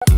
Happy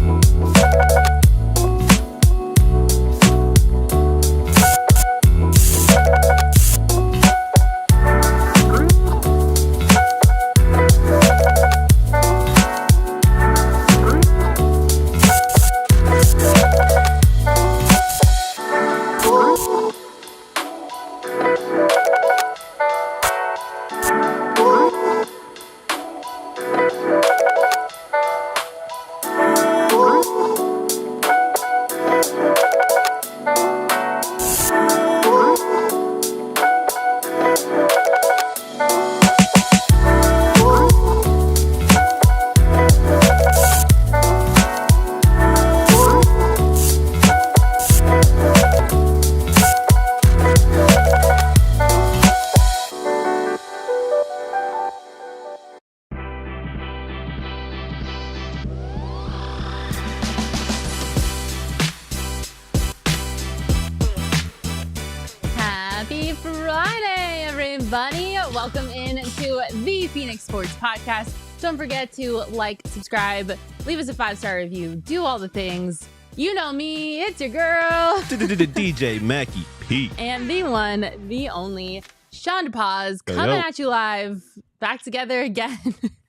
Friday, everybody. Welcome in to the Phoenix Sports Podcast. Don't forget to like, subscribe, leave us a 5-star review, do all the things. You know me, it's your girl, DJ Mackie P. And the one, the only, Sean Paz, coming at you live, back together again.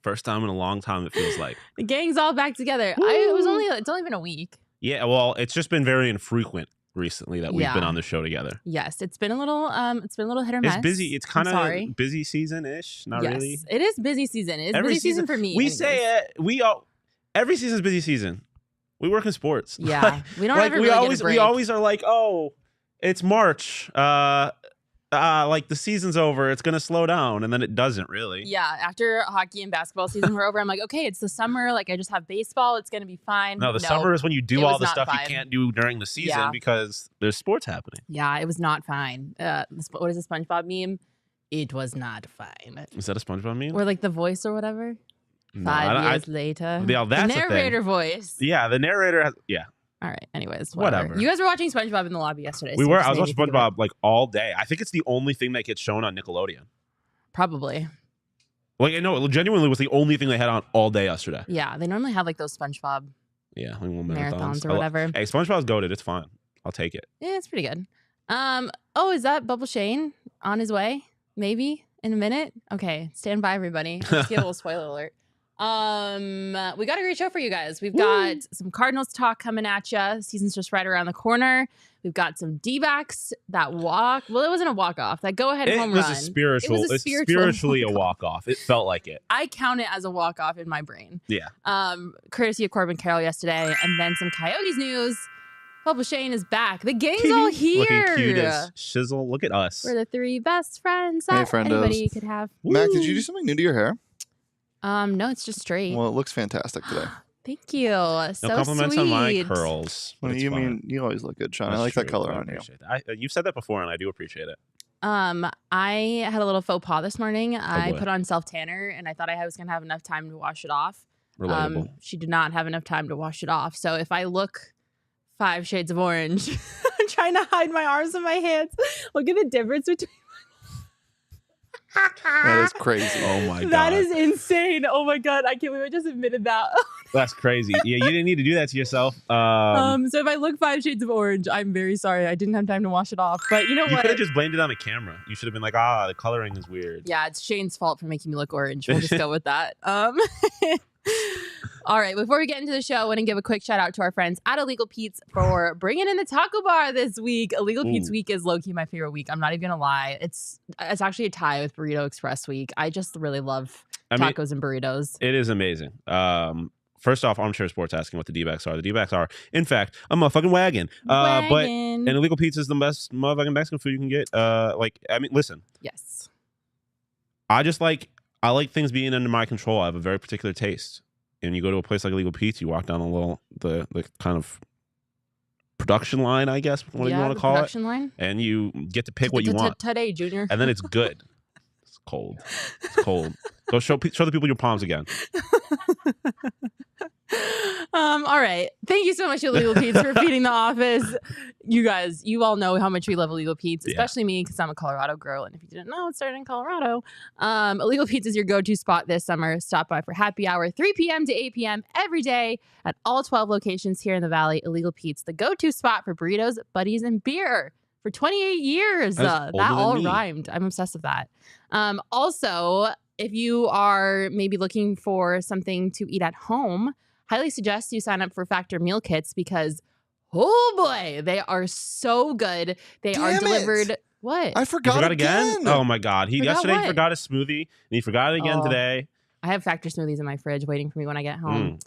First time in a long time, it feels like. The gang's all back together. It's only been a week. Yeah, well, it's just been very infrequent recently that we've been on the show together. Yes, it's been a little hit or miss. It's busy. It's kind of busy season-ish. Not really. It is busy season. It's busy season for me. We say it. Every season's busy season. We work in sports. Yeah, we don't ever really get a break. We always are like, oh, it's March. Like the season's over, it's gonna slow down, and then it doesn't really. Yeah, after hockey and basketball season were over, I'm like, okay, it's the summer. Like I just have baseball. It's gonna be fine. No, summer is when you do all the stuff you can't do during the season because there's sports happening. Yeah, it was not fine. What is the SpongeBob meme? It was not fine. Is that a SpongeBob meme? Or like the voice or whatever? No, 5 years later. Yeah, that's the narrator voice. Yeah, the narrator has. Yeah. All right. Anyways, whatever. You guys were watching SpongeBob in the lobby yesterday. We were. I was watching SpongeBob like all day. I think it's the only thing that gets shown on Nickelodeon. Probably. Like, no, it genuinely was the only thing they had on all day yesterday. Yeah, they normally have like those SpongeBob like marathons or whatever. Hey, SpongeBob's goated. It's fine. I'll take it. Yeah, it's pretty good. Oh, is that Bubble Shane on his way? Maybe in a minute. Okay, stand by, everybody. I'll just give a little spoiler alert. We got a great show for you guys. We've got some Cardinals talk coming at you. The season's just right around the corner. We've got some D-backs that walk. Well, it wasn't a walk-off. That go-ahead home run. It was spiritually a walk-off. It felt like it. I count it as a walk-off in my brain. Yeah. Courtesy of Corbin Carroll yesterday. And then some Coyotes news. Bubble Shane is back. The gang's all here. Looking cute as shizzle. Look at us. We're the 3 best friends that anybody could have. Mac, did you do something new to your hair? No, it's just straight. Well, it looks fantastic today. Thank you. So no compliments sweet. on my curls. Well, you always look good, Sean. I like that color on you. You've said that before, and I do appreciate it. I had a little faux pas this morning. I put on self tanner, and I thought I was gonna have enough time to wash it off. Relatable. She did not have enough time to wash it off. So if I look 5 shades of orange, I'm trying to hide my arms and my hands. Look at the difference between. That is crazy. Oh my god. That is insane. Oh my god. I can't believe I just admitted that. That's crazy. Yeah, you didn't need to do that to yourself. So if I look 5 shades of orange, I'm very sorry. I didn't have time to wash it off. But you know what? You could have just blamed it on the camera. You should have been like, the coloring is weird. Yeah, it's Shane's fault for making me look orange. We'll just go with that. All right, before we get into the show, I want to give a quick shout out to our friends at Illegal Pete's for bringing in the taco bar this week. Illegal Pete's week is low-key my favorite week. I'm not even going to lie. It's actually a tie with Burrito Express week. I just really love tacos and burritos. It is amazing. First off, Armchair Sports asking what the D-backs are. The D-backs are, in fact, a motherfucking wagon. But Illegal Pizza is the best motherfucking Mexican food you can get. Listen. Yes. I like things being under my control. I have a very particular taste. And you go to a place like Illegal Pizza, you walk down the kind of production line, I guess, what you want to call it. Production line. And you get to pick what you want. Today, Junior. And then it's good. It's cold. It's cold. Go show the people your palms again. All right. Thank you so much, Illegal Pete's, for feeding the office. You guys, you all know how much we love Illegal Pete's, especially me, because I'm a Colorado girl. And if you didn't know, it started in Colorado. Illegal Pete's is your go-to spot this summer. Stop by for happy hour, 3 p.m. to 8 p.m. every day at all 12 locations here in the Valley. Illegal Pete's, the go-to spot for burritos, buddies, and beer for 28 years. That all rhymed. I'm obsessed with that. Also, if you are maybe looking for something to eat at home, highly suggest you sign up for Factor meal kits because, oh boy, they are so good. They are delivered. What? I forgot again. Oh my God. Yesterday he forgot his smoothie and he forgot it again today. I have Factor smoothies in my fridge waiting for me when I get home.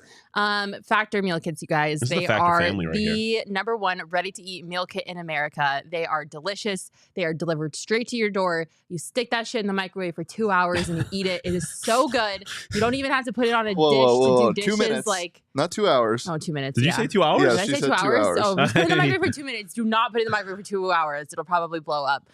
Factor meal kits, you guys. They are the #1 ready-to-eat meal kit in America. They are delicious. They are delivered straight to your door. You stick that shit in the microwave for 2 hours and you eat it. It is so good. You don't even have to put it on a dish to do dishes. 2 minutes. Not 2 hours. Oh, 2 minutes. Did you say 2 hours? Did I say 2 hours? Oh, put it in the microwave for 2 minutes. Do not put it in the microwave for 2 hours. It'll probably blow up.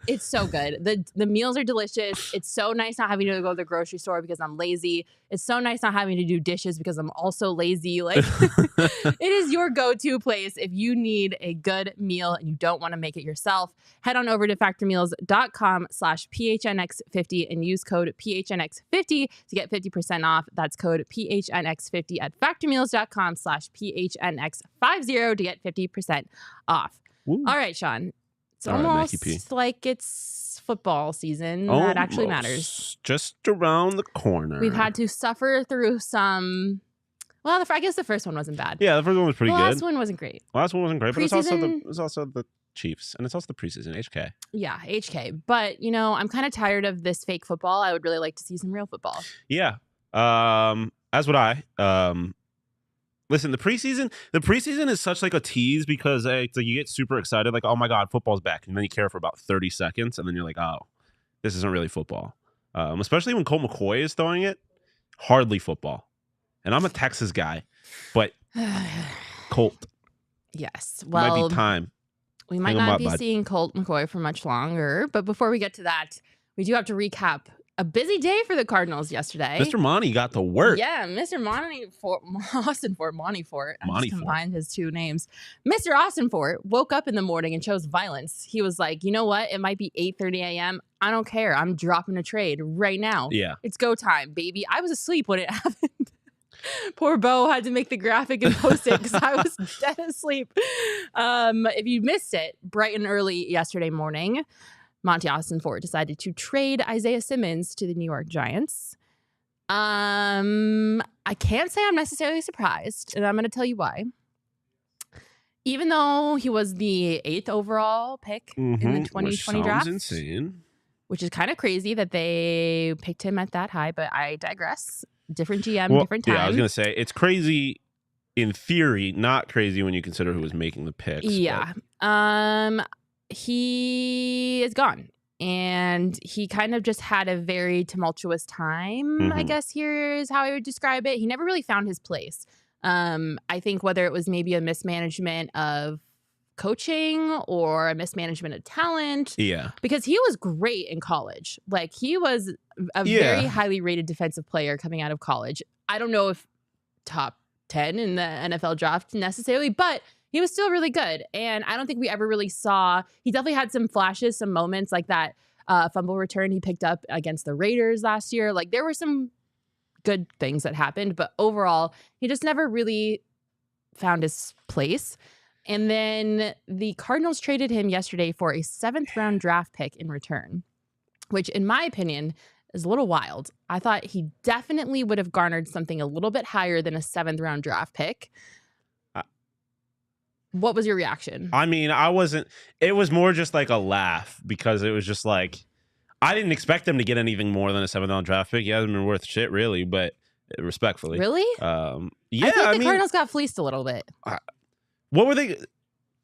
It's so good. The meals are delicious. It's so nice not having to go to the grocery store because I'm lazy. It's so nice not having to do dishes because I'm also lazy. Like it is your go-to place if you need a good meal and you don't want to make it yourself. Head on over to factormeals.com/PHNX50 and use code PHNX50 to get 50% off. That's code PHNX50 at factormeals.com/PHNX50 to get 50% off. Ooh. All right, Sean. It's almost like it's football season. That actually matters. Just around the corner. We've had to suffer through some. Well, I guess the first one wasn't bad. Yeah, the first one was pretty good. The last one wasn't great. But it's also the Chiefs, and it's also the preseason, HK. Yeah, HK. But, I'm kind of tired of this fake football. I would really like to see some real football. Yeah. As would I. Listen, the preseason is such like a tease because like you get super excited, like, oh my God, football's back. And then you care for about 30 seconds. And then you're like, oh, this isn't really football. Especially when Colt McCoy is throwing it. Hardly football. And I'm a Texas guy. But Colt. Yes. Well, it might be time. We might not be seeing Colt McCoy for much longer. But before we get to that, we do have to recap a busy day for the Cardinals yesterday. Mr. Monti got to work. Yeah, Mr. Ossenfort. I just combined his two names. Mr. Ossenfort woke up in the morning and chose violence. He was like, you know what? It might be 8:30 a.m. I don't care. I'm dropping a trade right now. Yeah. It's go time, baby. I was asleep when it happened. Poor Bo had to make the graphic and post it because I was dead asleep. If you missed it, bright and early yesterday morning, Monti Ossenfort decided to trade Isaiah Simmons to the New York Giants. I can't say I'm necessarily surprised, and I'm going to tell you why. Even though he was the 8th overall pick in the 2020 draft, insane. Which is kind of crazy that they picked him at that high, but I digress. Different GM, different time. Yeah, I was going to say, it's crazy in theory, not crazy when you consider who was making the picks. Yeah. He is gone. And he kind of just had a very tumultuous time, I guess here is how I would describe it. He never really found his place. I think whether it was maybe a mismanagement of coaching or a mismanagement of talent. Yeah. Because he was great in college. Like, he was a very highly rated defensive player coming out of college. I don't know if top 10 in the NFL draft necessarily, but he was still really good. And I don't think we ever really saw, he definitely had some flashes, some moments like that fumble return he picked up against the Raiders last year. Like, there were some good things that happened, but overall, he just never really found his place. And then the Cardinals traded him yesterday for a 7th round draft pick in return, which in my opinion is a little wild. I thought he definitely would have garnered something a little bit higher than a 7th round draft pick. What was your reaction? I mean, it was more just like a laugh because it was just like, I didn't expect them to get anything more than a 7th round draft pick. He hasn't been worth shit really, but respectfully. Really? Yeah. I think the Cardinals got fleeced a little bit. What were they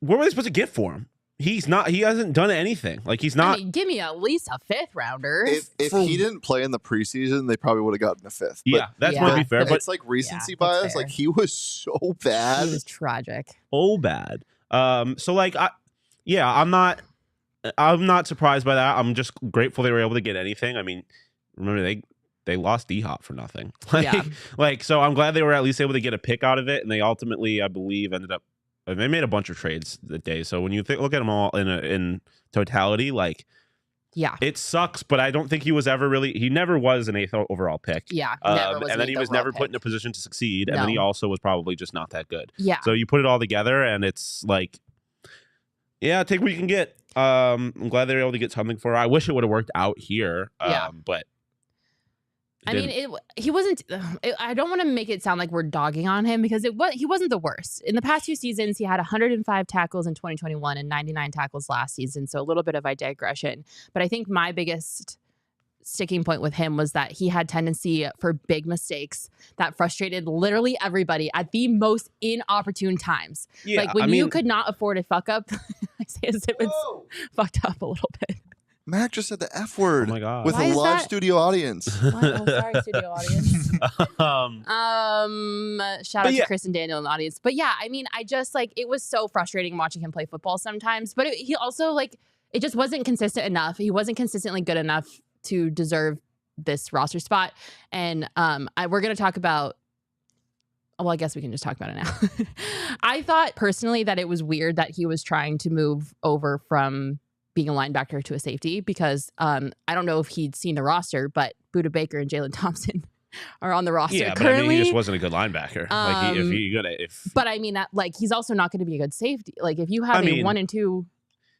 supposed to get for him? He hasn't done anything. Like, he's not. I mean, give me at least a 5th rounder. If he didn't play in the preseason, they probably would have gotten a 5th. Yeah, that might be fair. But it's like recency bias. Like, he was so bad. He was tragic. Oh, bad. So like, I'm not surprised by that. I'm just grateful they were able to get anything. I mean, remember they lost D-Hop for nothing. So I'm glad they were at least able to get a pick out of it, and they ultimately, I believe, ended up they made a bunch of trades that day. So when you look at them all in totality, like, yeah, it sucks, but I don't think he never was an 8th overall pick. Yeah, and then he was never put in a position to succeed, and then he also was probably just not that good. Yeah. So you put it all together, and it's like, yeah, take what you can get. I'm glad they were able to get something for her. I wish it would have worked out here, but I mean, he wasn't. I don't want to make it sound like we're dogging on him because he wasn't the worst. In the past 2 seasons, he had 105 tackles in 2021 and 99 tackles last season. So a little bit of a digression. But I think my biggest sticking point with him was that he had tendency for big mistakes that frustrated literally everybody at the most inopportune times. Yeah, like when you could not afford a fuck up, Isaiah Simmons fucked up a little bit. Mac just said the F word. Oh my God. With a live studio audience. What? Oh, sorry, studio audience. Shout out to Chris and Daniel in the audience. But yeah, I mean, I just like, it was so frustrating watching him play football sometimes. But he also like, it just wasn't consistent enough. He wasn't consistently good enough to deserve this roster spot. And we're going to talk about, well, I guess we can just talk about it now. I thought personally that it was weird that he was trying to move over from being a linebacker to a safety because I don't know if he'd seen the roster, but Budda Baker and Jalen Thompson are on the roster. Yeah, currently. But I mean, he just wasn't a good linebacker. But I mean, that like he's also not going to be a good safety. Like if you have a 1 and 2,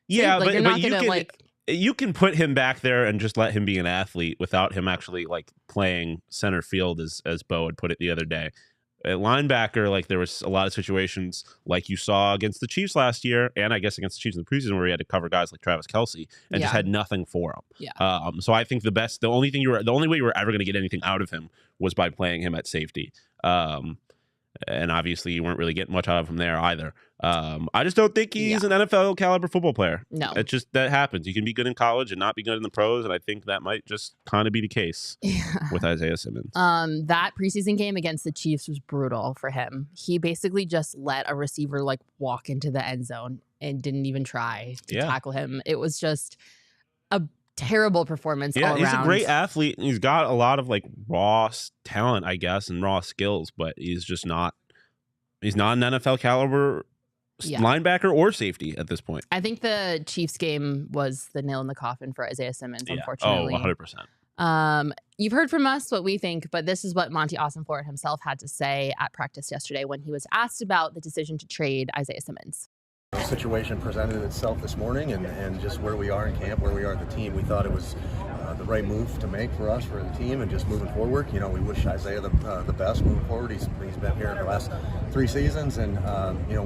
yeah, like, but you're not going to like. You can put him back there and just let him be an athlete without him actually like playing center field, as Bo had put it the other day. At linebacker, like there was a lot of situations like you saw against the Chiefs last year, and I guess against the Chiefs in the preseason where he had to cover guys like Travis Kelce and just had nothing for him. Yeah. So I think the only way you were ever going to get anything out of him was by playing him at safety. And obviously you weren't really getting much out of him there either. I just don't think he's an NFL caliber football player. No. It's just that happens. You can be good in college and not be good in the pros, and I think that might just kind of be the case with Isaiah Simmons. That preseason game against the Chiefs was brutal for him. He basically just let a receiver like walk into the end zone and didn't even try to tackle him. It was just a terrible performance all around. He's a great athlete, and he's got a lot of like raw talent, I guess, and raw skills, but he's just not. He's not an NFL caliber linebacker or safety at this point. I think the Chiefs game was the nail in the coffin for Isaiah Simmons, unfortunately. Oh, 100%. You've heard from us what we think, but this is what Monti Ossenfort himself had to say at practice yesterday when he was asked about the decision to trade Isaiah Simmons. The situation presented itself this morning, and just where we are in camp, where we are at the team, we thought it was the right move to make for us, for the team, and just moving forward. You know, we wish Isaiah the best moving forward. He's been here the last 3 seasons, and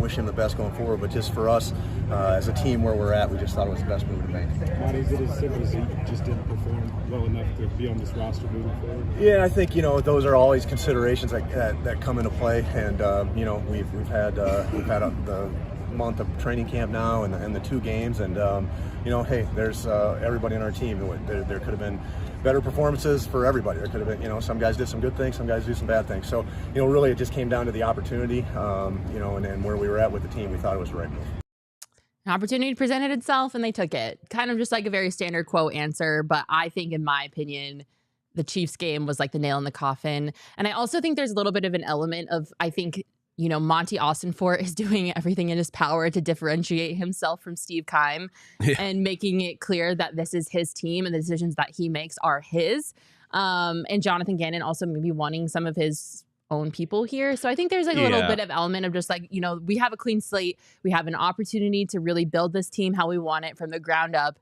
wish him the best going forward. But just for us as a team, where we're at, we just thought it was the best move to make. Monti, is it as simple as he just didn't perform well enough to be on this roster moving forward? Yeah, I think those are always considerations that come into play, and we've had the month of training camp now and the 2 games, and hey, there's everybody on our team. There could have been better performances for everybody. There could have been, some guys did some good things, some guys do some bad things. So, really it just came down to the opportunity, and where we were at with the team. We thought it was the right move. An opportunity presented itself and they took it. Kind of just like a very standard quote answer, but I think in my opinion, the Chiefs game was like the nail in the coffin. And I also think there's a little bit of an element of, I think, Monti Ossenfort is doing everything in his power to differentiate himself from Steve Keim and making it clear that this is his team and the decisions that he makes are his. And Jonathan Gannon also maybe wanting some of his own people here. So I think there's like a little bit of element of just like, we have a clean slate. We have an opportunity to really build this team how we want it from the ground up.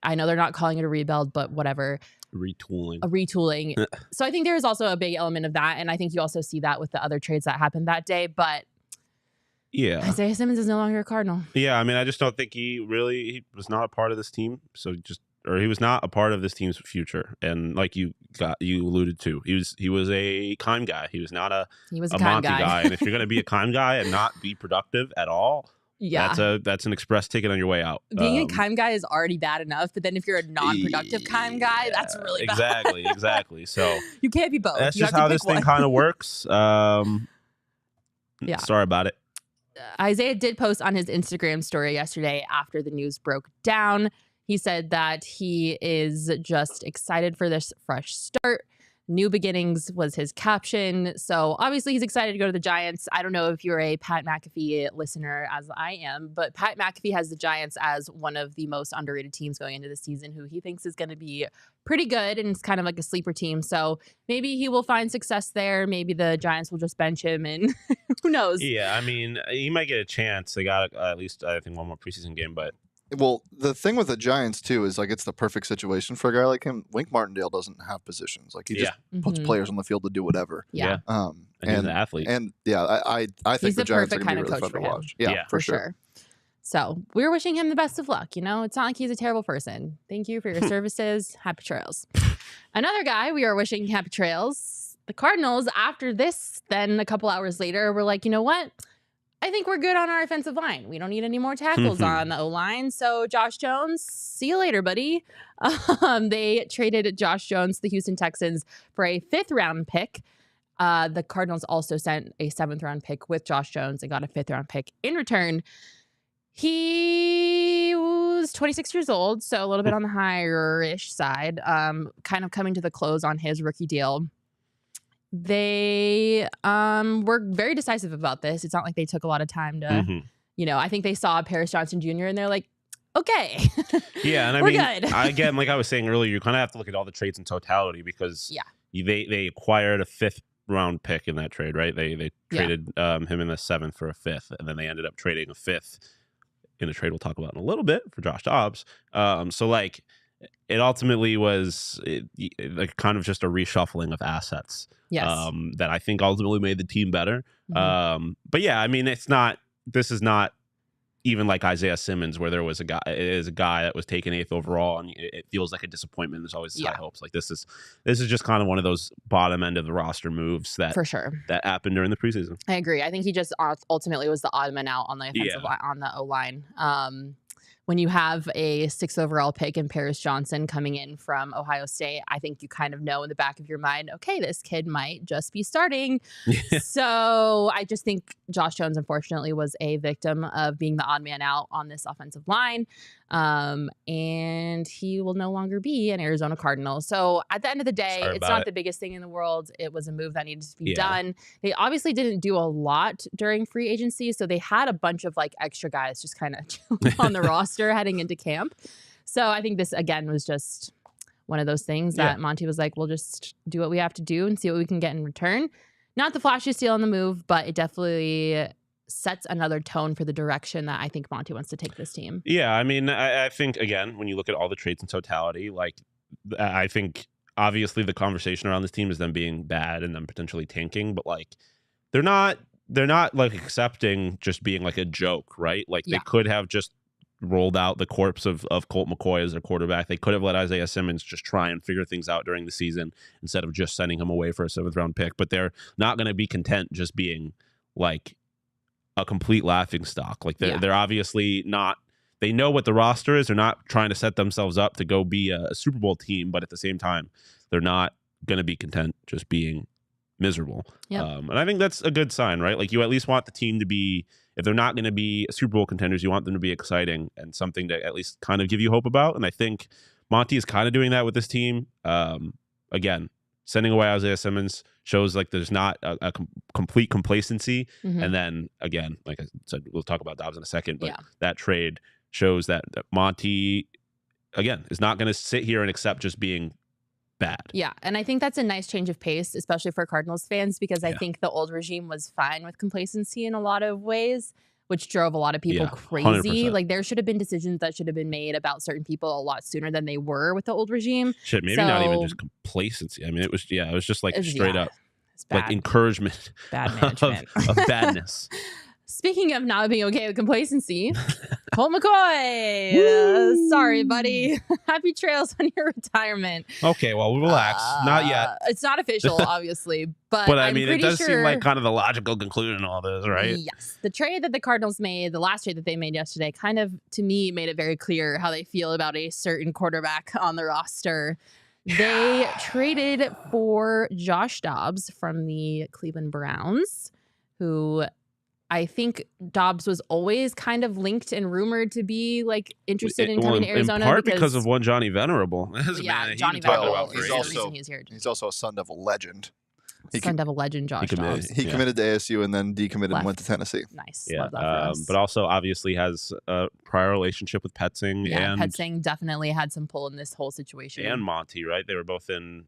I know they're not calling it a rebuild, but whatever. Retooling. So I think there is also a big element of that. And I think you also see that with the other trades that happened that day. But Isaiah Simmons is no longer a Cardinal. Yeah, I mean, I just don't think he was not a part of this team. He was not a part of this team's future. And like you alluded to, he was a Keim guy. He was not a Monti guy. And if you're going to be a Keim guy and not be productive at all, that's an express ticket on your way out. Being a Keim guy is already bad enough, but then if you're a non-productive Keim guy, that's really bad. Exactly. So you can't be both. That's just how this thing kind of works. Sorry about it. Isaiah did post on his Instagram story yesterday after the news broke down. He said that he is just excited for this fresh start, New beginnings was his caption. So obviously he's excited to go to the Giants. I don't know if you're a Pat McAfee listener as I am, but Pat McAfee has the Giants as one of the most underrated teams going into the season, who he thinks is going to be pretty good, and it's kind of like a sleeper team. So maybe he will find success there. Maybe the Giants will just bench him, and who knows? Yeah, I mean, he might get a chance. They got at least, I think, one more preseason game, but Well, the thing with the Giants too is like it's the perfect situation for a guy like him. Wink Martindale doesn't have positions; like he just puts players on the field to do whatever. Yeah. And he's an athlete. And yeah, I think He's the Giants are perfect going to kind be of really coach fun to for him. watch. Yeah, for sure. So we're wishing him the best of luck. You know, it's not like he's a terrible person. Thank you for your services. Happy trails. Another guy we are wishing happy trails. The Cardinals, after this, then a couple hours later, were like, you know what? I think we're good on our offensive line. We don't need any more tackles on the O-line. So Josh Jones, see you later, buddy. They traded Josh Jones to the Houston Texans for a 5th-round pick. The Cardinals also sent a 7th-round pick with Josh Jones and got a 5th-round pick in return. He was 26 years old, so a little bit on the higher-ish side, kind of coming to the close on his rookie deal. They were very decisive about this. It's not like they took a lot of time to, you know, I think they saw Paris Johnson Jr. and they're like, okay. Yeah, and I we're mean, good. Again, like I was saying earlier, you kind of have to look at all the trades in totality because they acquired a 5th-round pick in that trade, right? They traded him in the 7th for a 5th, and then they ended up trading a 5th in a trade we'll talk about in a little bit for Josh Dobbs. So like it ultimately was like kind of just a reshuffling of assets. Yes. That I think ultimately made the team better. But yeah, I mean, this is not even like Isaiah Simmons, where there was a guy that was taken 8th overall, and it feels like a disappointment. There's always high hopes. Like this is just kind of one of those bottom end of the roster moves that for sure that happened during the preseason. I agree. I think he just ultimately was the odd man out on the offensive line, on the O-line. When you have a 6th overall pick and Paris Johnson coming in from Ohio State, I think you kind of know in the back of your mind, okay, this kid might just be starting. So I just think Josh Jones, unfortunately, was a victim of being the odd man out on this offensive line. And he will no longer be an Arizona Cardinal. So at the end of the day, it's not the biggest thing in the world. It was a move that needed to be done. They obviously didn't do a lot during free agency. So they had a bunch of like extra guys just kind of on the roster heading into camp. So I think this, again, was just one of those things that Monti was like, we'll just do what we have to do and see what we can get in return. Not the flashiest deal on the move, but it definitely sets another tone for the direction that I think Monti wants to take this team. Yeah, I mean, I think, again, when you look at all the trades in totality, like, I think obviously the conversation around this team is them being bad and them potentially tanking, but like, they're not like accepting just being like a joke, right? Like they could have just rolled out the corpse of Colt McCoy as their quarterback. They could have let Isaiah Simmons just try and figure things out during the season instead of just sending him away for a 7th-round pick, but they're not going to be content just being like a complete laughing stock. Like they're obviously not, they know what the roster is. They're not trying to set themselves up to go be a Super Bowl team, but at the same time, they're not going to be content just being miserable. And I think that's a good sign, right? Like you at least want the team to be, if they're not going to be Super Bowl contenders, you want them to be exciting and something to at least kind of give you hope about. And I think Monti is kind of doing that with this team. Again, sending away Isaiah Simmons shows like there's not a complete complacency. And then again, like I said, we'll talk about Dobbs in a second, but that trade shows that Monti, again, is not going to sit here and accept just being bad. Yeah. And I think that's a nice change of pace, especially for Cardinals fans, because I think the old regime was fine with complacency in a lot of ways, which drove a lot of people crazy. 100%. Like there should have been decisions that should have been made about certain people a lot sooner than they were with the old regime. Shit, maybe not even just complacency. I mean, it was just like straight up like encouragement bad management of badness. Speaking of not being okay with complacency, Colt McCoy. Sorry, buddy. Happy trails on your retirement. Okay, well, relax. Not yet. It's not official, obviously, but I mean, it does seem like kind of the logical conclusion of all this, right? Yes. The trade that the Cardinals made, the last trade that they made yesterday, kind of, to me, made it very clear how they feel about a certain quarterback on the roster. They traded for Josh Dobbs from the Cleveland Browns, who I think Dobbs was always kind of linked and rumored to be like interested in coming to Arizona. In part because of one Johnny Venerable. Yeah, Johnny Venerable is the reason he's here. He's also a Sun Devil legend. Sun Devil legend Josh Dobbs. He committed to ASU and then decommitted and went to Tennessee. Nice. Yeah. Love that for us. But also obviously has a prior relationship with Petzing. Yeah, and Petzing definitely had some pull in this whole situation. And Monti, right? They were both in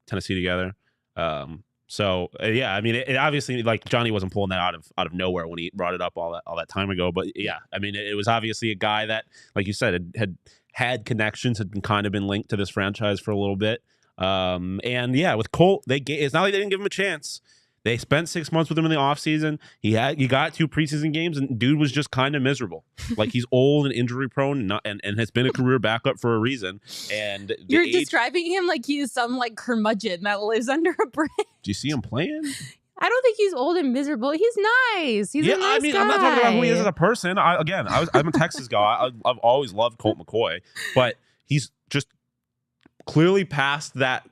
Tennessee together. Yeah, I mean, it obviously, like, Johnny wasn't pulling that out of nowhere when he brought it up all that time ago. But yeah, I mean, it was obviously a guy that, like you said, had connections, had been linked to this franchise for a little bit. And yeah, with Colt, it's not like they didn't give him a chance. They spent 6 months with him in the offseason. He got 2 preseason games, and dude was just kind of miserable. Like, he's old and injury prone, and has been a career backup for a reason. And you're describing him like he's some like curmudgeon that lives under a bridge. Do you see him playing? I don't think he's old and miserable. He's nice. He's a nice guy. I'm not talking about who he is as a person. I'm a Texas guy. I've always loved Colt McCoy, but he's just clearly past that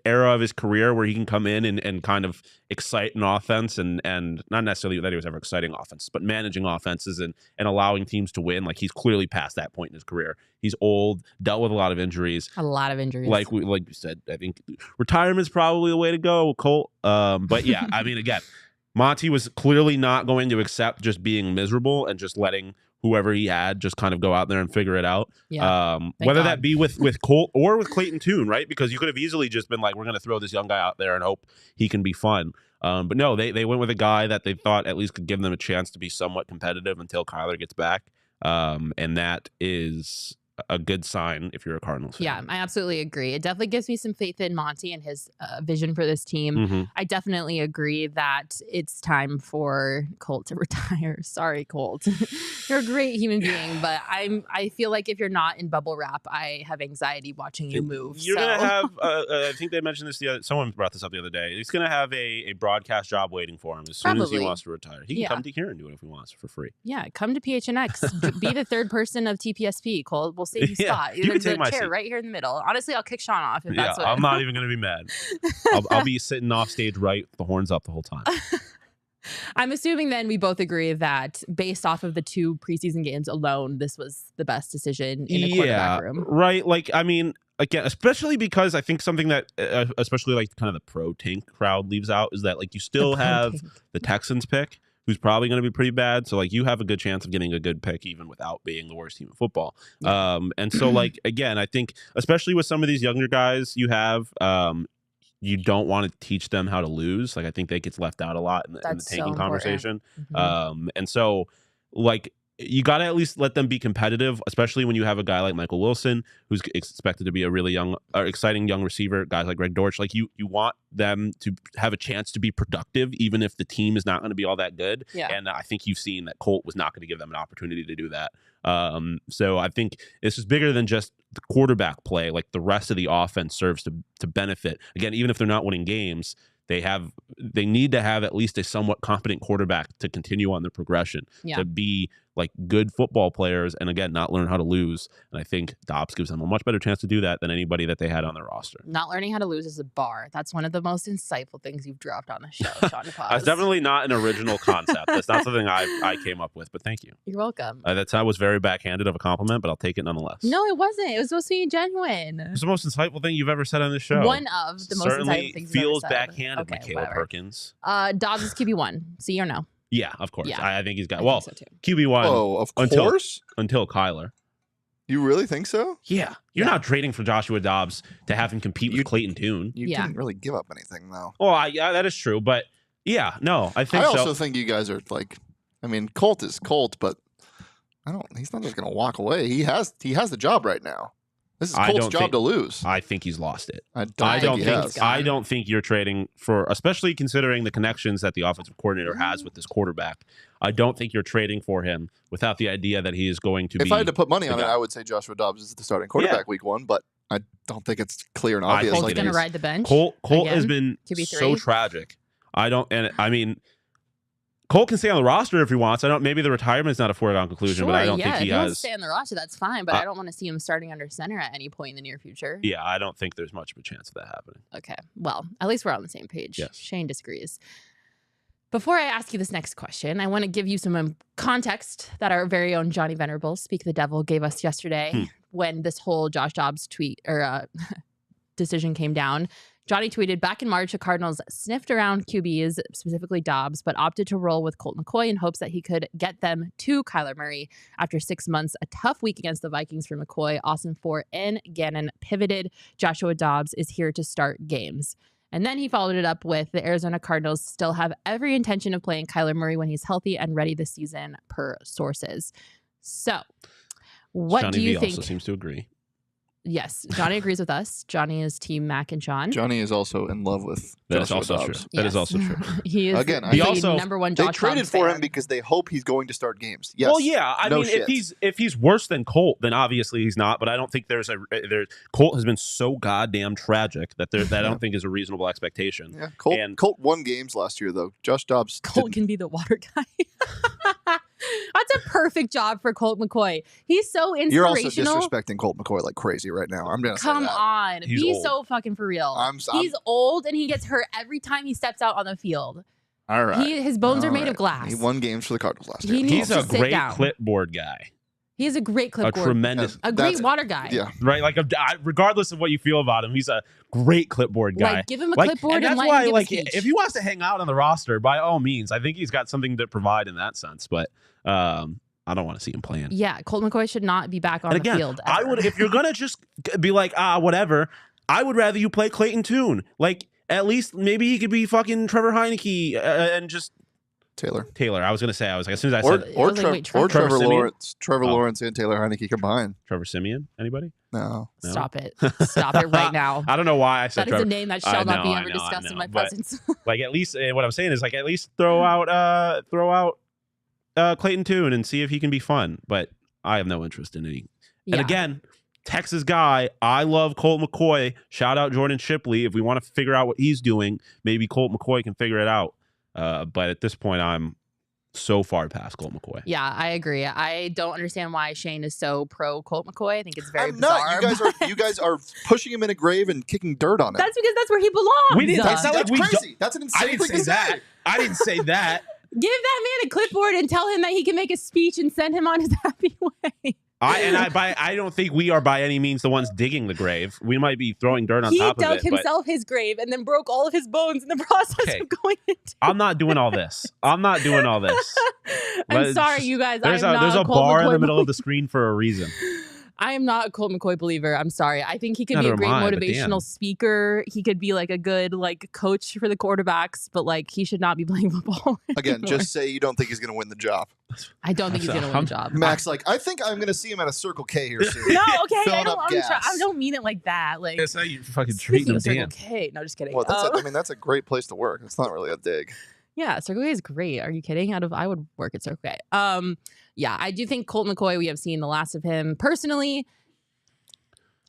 era of his career where he can come in and kind of excite an offense and not necessarily that he was ever exciting offense, but managing offenses and allowing teams to win. Like, he's clearly past that point in his career. He's old, dealt with a lot of injuries. Like you said, I think retirement's probably the way to go, Colt. But yeah, I mean, again, Monti was clearly not going to accept just being miserable and just letting whoever he had just kind of go out there and figure it out. Yeah. Whether that be with Colt or with Clayton Tune, right? Because you could have easily just been like, we're going to throw this young guy out there and hope he can be fun. But no, they went with a guy that they thought at least could give them a chance to be somewhat competitive until Kyler gets back. And that is a good sign if you're a Cardinals fan. Yeah, I absolutely agree. It definitely gives me some faith in Monti and his vision for this team. Mm-hmm. I definitely agree that it's time for Colt to retire. Sorry, Colt. You're a great human being, but I feel like if you're not in bubble wrap, I have anxiety watching you move. You're going to have, I think they mentioned this someone brought this up the other day. He's going to have a broadcast job waiting for him as soon as he wants to retire. He can come to here and do it if he wants for free. Yeah, come to PHNX. Be the third person of TPSP, Colt. We'll save you spot. You can take my chair seat right here in the middle. Honestly, I'll kick Sean off if that's what. I'm not even going to be mad. I'll be sitting off stage right, the horns up the whole time. I'm assuming then we both agree that based off of the 2 preseason games alone, this was the best decision in the quarterback room. Right. Like, I mean, again, especially because I think something that, especially like kind of the pro tank crowd leaves out is that, like, you still have the Texans pick, who's probably going to be pretty bad. So, like, you have a good chance of getting a good pick even without being the worst team in football. Yeah. And so, like, again, I think especially with some of these younger guys you have, you don't want to teach them how to lose. Like, I think that gets left out a lot in the tanking conversation. Mm-hmm. And so, like, you got to at least let them be competitive, especially when you have a guy like Michael Wilson, who's expected to be a really young, exciting young receiver, guys like Greg Dortch. Like, you want them to have a chance to be productive, even if the team is not going to be all that good. Yeah. And I think you've seen that Colt was not going to give them an opportunity to do that. So I think this is bigger than just the quarterback play. Like, the rest of the offense serves to benefit. Again, even if they're not winning games, they need to have at least a somewhat competent quarterback to continue on their progression, to be like good football players, and again, not learn how to lose. And I think Dobbs gives them a much better chance to do that than anybody that they had on their roster. Not learning how to lose is a bar. That's one of the most insightful things you've dropped on the show, Sean. That's definitely not an original concept. That's not something I came up with, but thank you. You're welcome. That was very backhanded of a compliment, but I'll take it nonetheless. No, it wasn't. It was supposed to be genuine. It's the most insightful thing you've ever said on this show. One of the most insightful things you've ever said. Feels backhanded, Michaela Perkins. Dobbs is QB1. See or no? Yeah, of course. Yeah, I think he's got. So QB1. Oh, of course. Until Kyler. You really think so? Yeah. You're not trading for Joshua Dobbs to have him compete with Clayton Tune. You didn't really give up anything, though. Well, yeah, that is true. But yeah, no, I think I also think you guys are like, I mean, Colt is Colt, but he's not just going to walk away. He has the job right now. This is Colt's job to lose. I think he's lost it. I don't think you're trading for, especially considering the connections that the offensive coordinator has with this quarterback. I don't think you're trading for him without the idea that he is going to be. If I had to put money on it, I would say Joshua Dobbs is the starting quarterback week 1, but I don't think it's clear and obvious. Colt's going to ride the bench. Colt has been so tragic. I mean, Colt can stay on the roster if he wants. Maybe the retirement is not a foregone conclusion, but I don't think he has. If he wants to stay on the roster, that's fine. But I don't want to see him starting under center at any point in the near future. Yeah, I don't think there's much of a chance of that happening. Okay, well, at least we're on the same page. Yes. Shane disagrees. Before I ask you this next question, I want to give you some context that our very own Johnny Venerable, Speak the Devil, gave us yesterday when this whole Josh Dobbs tweet or decision came down. Johnny tweeted, back in March, the Cardinals sniffed around QBs, specifically Dobbs, but opted to roll with Colt McCoy in hopes that he could get them to Kyler Murray. After 6 months, a tough week against the Vikings for McCoy, Ossenfort and Gannon pivoted. Joshua Dobbs is here to start games. And then he followed it up with the Arizona Cardinals still have every intention of playing Kyler Murray when he's healthy and ready this season, per sources. So, what Johnny do you V think? Also seems to agree. Yes, Johnny agrees with us. Johnny is team Mac and Sean. Johnny is also in love with That is Joshua also Dobbs. true. That is also true. He is Again, the also- number one They Josh traded Dobbs for fan. him because they hope he's going to start games. Yes. Well, yeah. I No mean, shit. if he's worse than Colt, then obviously he's not. But I don't think Colt has been so goddamn tragic that I don't think is a reasonable expectation. Yeah, And- Colt won games last year, though. Josh Dobbs Colt didn't. can be the water guy. That's a perfect job for Colt McCoy. He's so You're also inspirational. disrespecting Colt McCoy like crazy right now. I'm gonna say Come that. on. He's Be old. so fucking for real. I'm- He's old and he gets hurt every time he steps out on the field. All right. His bones are All made of right. glass. He won games for the Cardinals last He year. needs He's to a sit great down. clipboard guy. He is a great A clipboard. tremendous, A great water guy. Yeah. right? Like, regardless of what you feel about him, he's a great clipboard guy. Like, give him a Like, clipboard and that's let why, him give like, a speech. if he wants to hang out on the roster, by all means, I think he's got something to provide in that sense. But I don't want to see him playing. Yeah, Colt McCoy should not be back on And the again, field. I ever. would, if you're gonna just be like, whatever, I would rather you play Clayton Tune. Like, at least maybe he could be fucking Trevor Heineke and just Taylor. Taylor. I was gonna say, as soon as I Or said I was like, wait, Trevor Trevor Siemian? Lawrence. Trevor Oh. Lawrence and Taylor Heineke combined. Trevor Simeon, anybody? No. No? Stop it. Stop it right now. I don't know why I said That is Trevor. a name that I shall not know, be I ever know, discussed I in my know, but- presence. Like, at least what I'm saying is, like, at least throw out Clayton Tune and see if he can be fun. But I have no interest in any. Yeah. And again, Texas guy, I love Colt McCoy. Shout out Jordan Shipley. If we want to figure out what he's doing, maybe Colt McCoy can figure it out. But at this point, I'm so far past Colt McCoy. Yeah, I agree. I don't understand why Shane is so pro Colt McCoy. I think it's very I'm bizarre. not. You guys are pushing him in a grave and kicking dirt on him. That's because that's where he belongs. We didn't- That's, not like that's we crazy. That's an insane I didn't thing say to that. say. I didn't say that. Give that man a clipboard and tell him that he can make a speech and send him on his happy way. I don't think we are by any means the ones digging the grave. We might be throwing dirt on He top of dug it. But himself his grave and then broke all of his bones in the process Okay. of going into I'm not doing all this. I'm not doing all this. I'm Let's sorry, just- you guys. There's I'm a not Colt bar in McCoy the middle of believer. the screen for a reason. I am not a Colt McCoy believer. I'm sorry. I think he could Neither be a great am I, but motivational damn. speaker. He could be like a good coach for the quarterbacks, but like he should not be playing football. Again, anymore. just say you don't think he's going to win the job. I don't think he's gonna win I'm- the job. Max, I think I'm going to see him at a Circle K here soon. No, okay. I Filling don't, up I gas. don't mean it like that. Like That's how you fucking speaking treating of them, Circle damn. K. No, just kidding. Well, that's a great place to work. It's not really a dig. Yeah, Circle K is great. Are you kidding? I would work at Circle K. Yeah, I do think Colt McCoy, we have seen the last of him. Personally,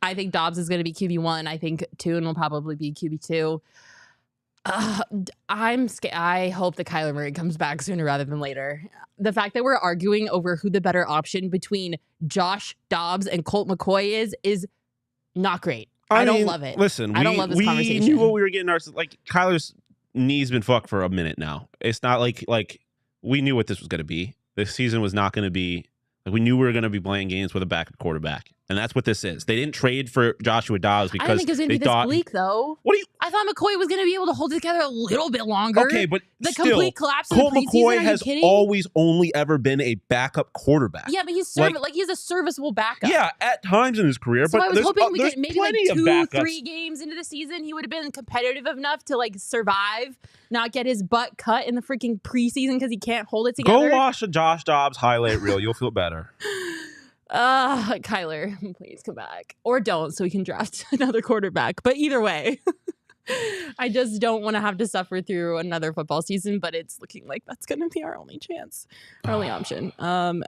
I think Dobbs is going to be QB1. I think Tune will probably be QB2. I'm scared. I hope that Kyler Murray comes back sooner rather than later. The fact that we're arguing over who the better option between Josh Dobbs and Colt McCoy is not great. I don't love it. Listen, I don't love this we conversation. knew what we were getting ourselves. Like, Kyler's knee's been fucked for a minute now. It's not like we knew what this was going to be. This season was not going to be. Like, we knew we were going to be playing games with a backup quarterback, and that's what this is. They didn't trade for Joshua Dobbs I because didn't think it was going to they be this thought. bleak, though. What do you? I thought McCoy was going to be able to hold it together a little bit longer. Okay, but the still, complete collapse in Colt the preseason. McCoy Are you has kidding? always only ever been a backup quarterback. Yeah, but he's Like- he's a serviceable backup. Yeah, at times in his career, So but I was there's, hoping we there's could maybe like plenty of 2-3 backups. games into the season, he would have been competitive enough to like survive, not get his butt cut in the freaking preseason because he can't hold it together. Go watch a Josh Dobbs highlight reel. You'll feel better. Kyler, please come back. Or don't, so we can draft another quarterback. But either way, I just don't want to have to suffer through another football season, but it's looking like that's going to be our only chance, our only option.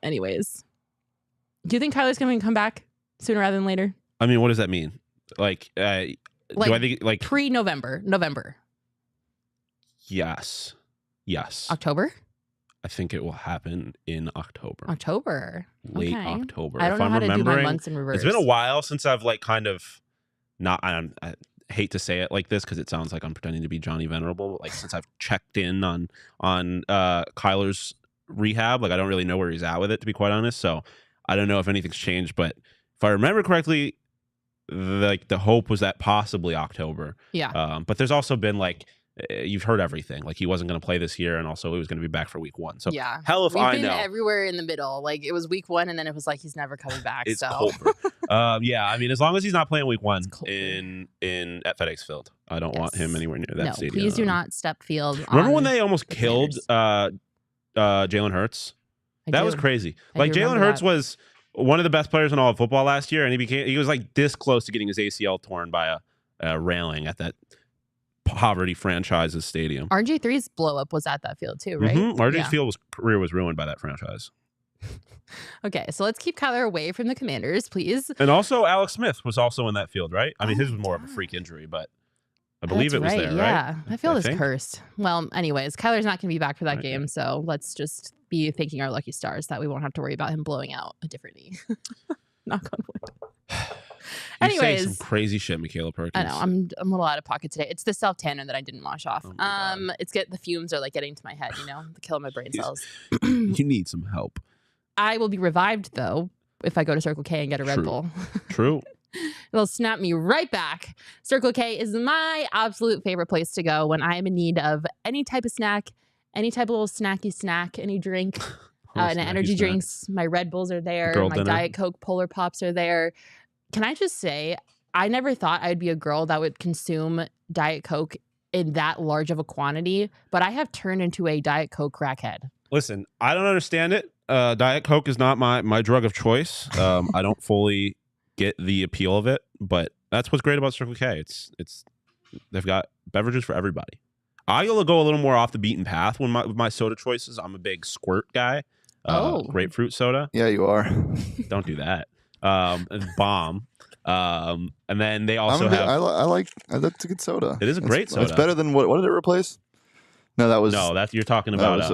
Anyways, do you think Kyler's going to come back sooner rather than later? I mean, what does that mean? Do I think November? Yes. October? I think it will happen in October. Late Okay. October. I don't if know I'm how to do my remembering. months in reverse. It's been a while since I've like kind of not. hate to say it like this because it sounds like I'm pretending to be Johnny Venerable. But like since I've checked in on Kyler's rehab, like I don't really know where he's at with it, to be quite honest. So I don't know if anything's changed. But if I remember correctly, like the hope was that possibly October. Yeah. But there's also been like you've heard everything. Like he wasn't going to play this year, and also he was going to be back for week 1. So yeah, hell if I We've been know. everywhere in the middle. Like it was week 1, and then it was like he's never coming back. It's so Colbert. Yeah, I mean, as long as he's not playing week 1 in at FedEx Field, I don't want him anywhere near that stadium. Please do not step field. Remember when they almost killed Jalen Hurts? That was crazy. Like Jalen Hurts was one of the best players in all of football last year, and he was like this close to getting his ACL torn by a railing at that poverty franchise's stadium. RG3's blow up was at that field too, right? RG3's career was ruined by that franchise. Okay, so let's keep Kyler away from the Commanders, please. And also Alex Smith was also in that field, right? I mean, his was more of a freak injury, but I believe it was there, right? Yeah, that field is cursed. Well, anyways, Kyler's not going to be back for that game, so let's just be thanking our lucky stars that we won't have to worry about him blowing out a different knee. Knock on wood. Anyways, some crazy shit, Michaela Perkins. I know I'm a little out of pocket today. It's the self tanner that I didn't wash off. Oh the fumes are like getting to my head, the killing my brain cells. You need some help. I will be revived though if I go to Circle K and get a Red Bull. True. It'll snap me right back. Circle K is my absolute favorite place to go when I am in need of any type of snack, any type of little snacky snack, any drink. And energy drinks. My Red Bulls are there. My Diet Coke Polar Pops are there. Can I just say, I never thought I'd be a girl that would consume Diet Coke in that large of a quantity, but I have turned into a Diet Coke crackhead. Listen, I don't understand it. Diet Coke is not my drug of choice. I don't fully get the appeal of it, but that's what's great about Circle K. It's they've got beverages for everybody. I'll go a little more off the beaten path with my soda choices. I'm a big Squirt guy. Grapefruit soda. Yeah, you are. Don't do that. Bomb. And then they also have. I like that's a good soda. It is a great soda. It's better than what did it replace? No, that was you're talking about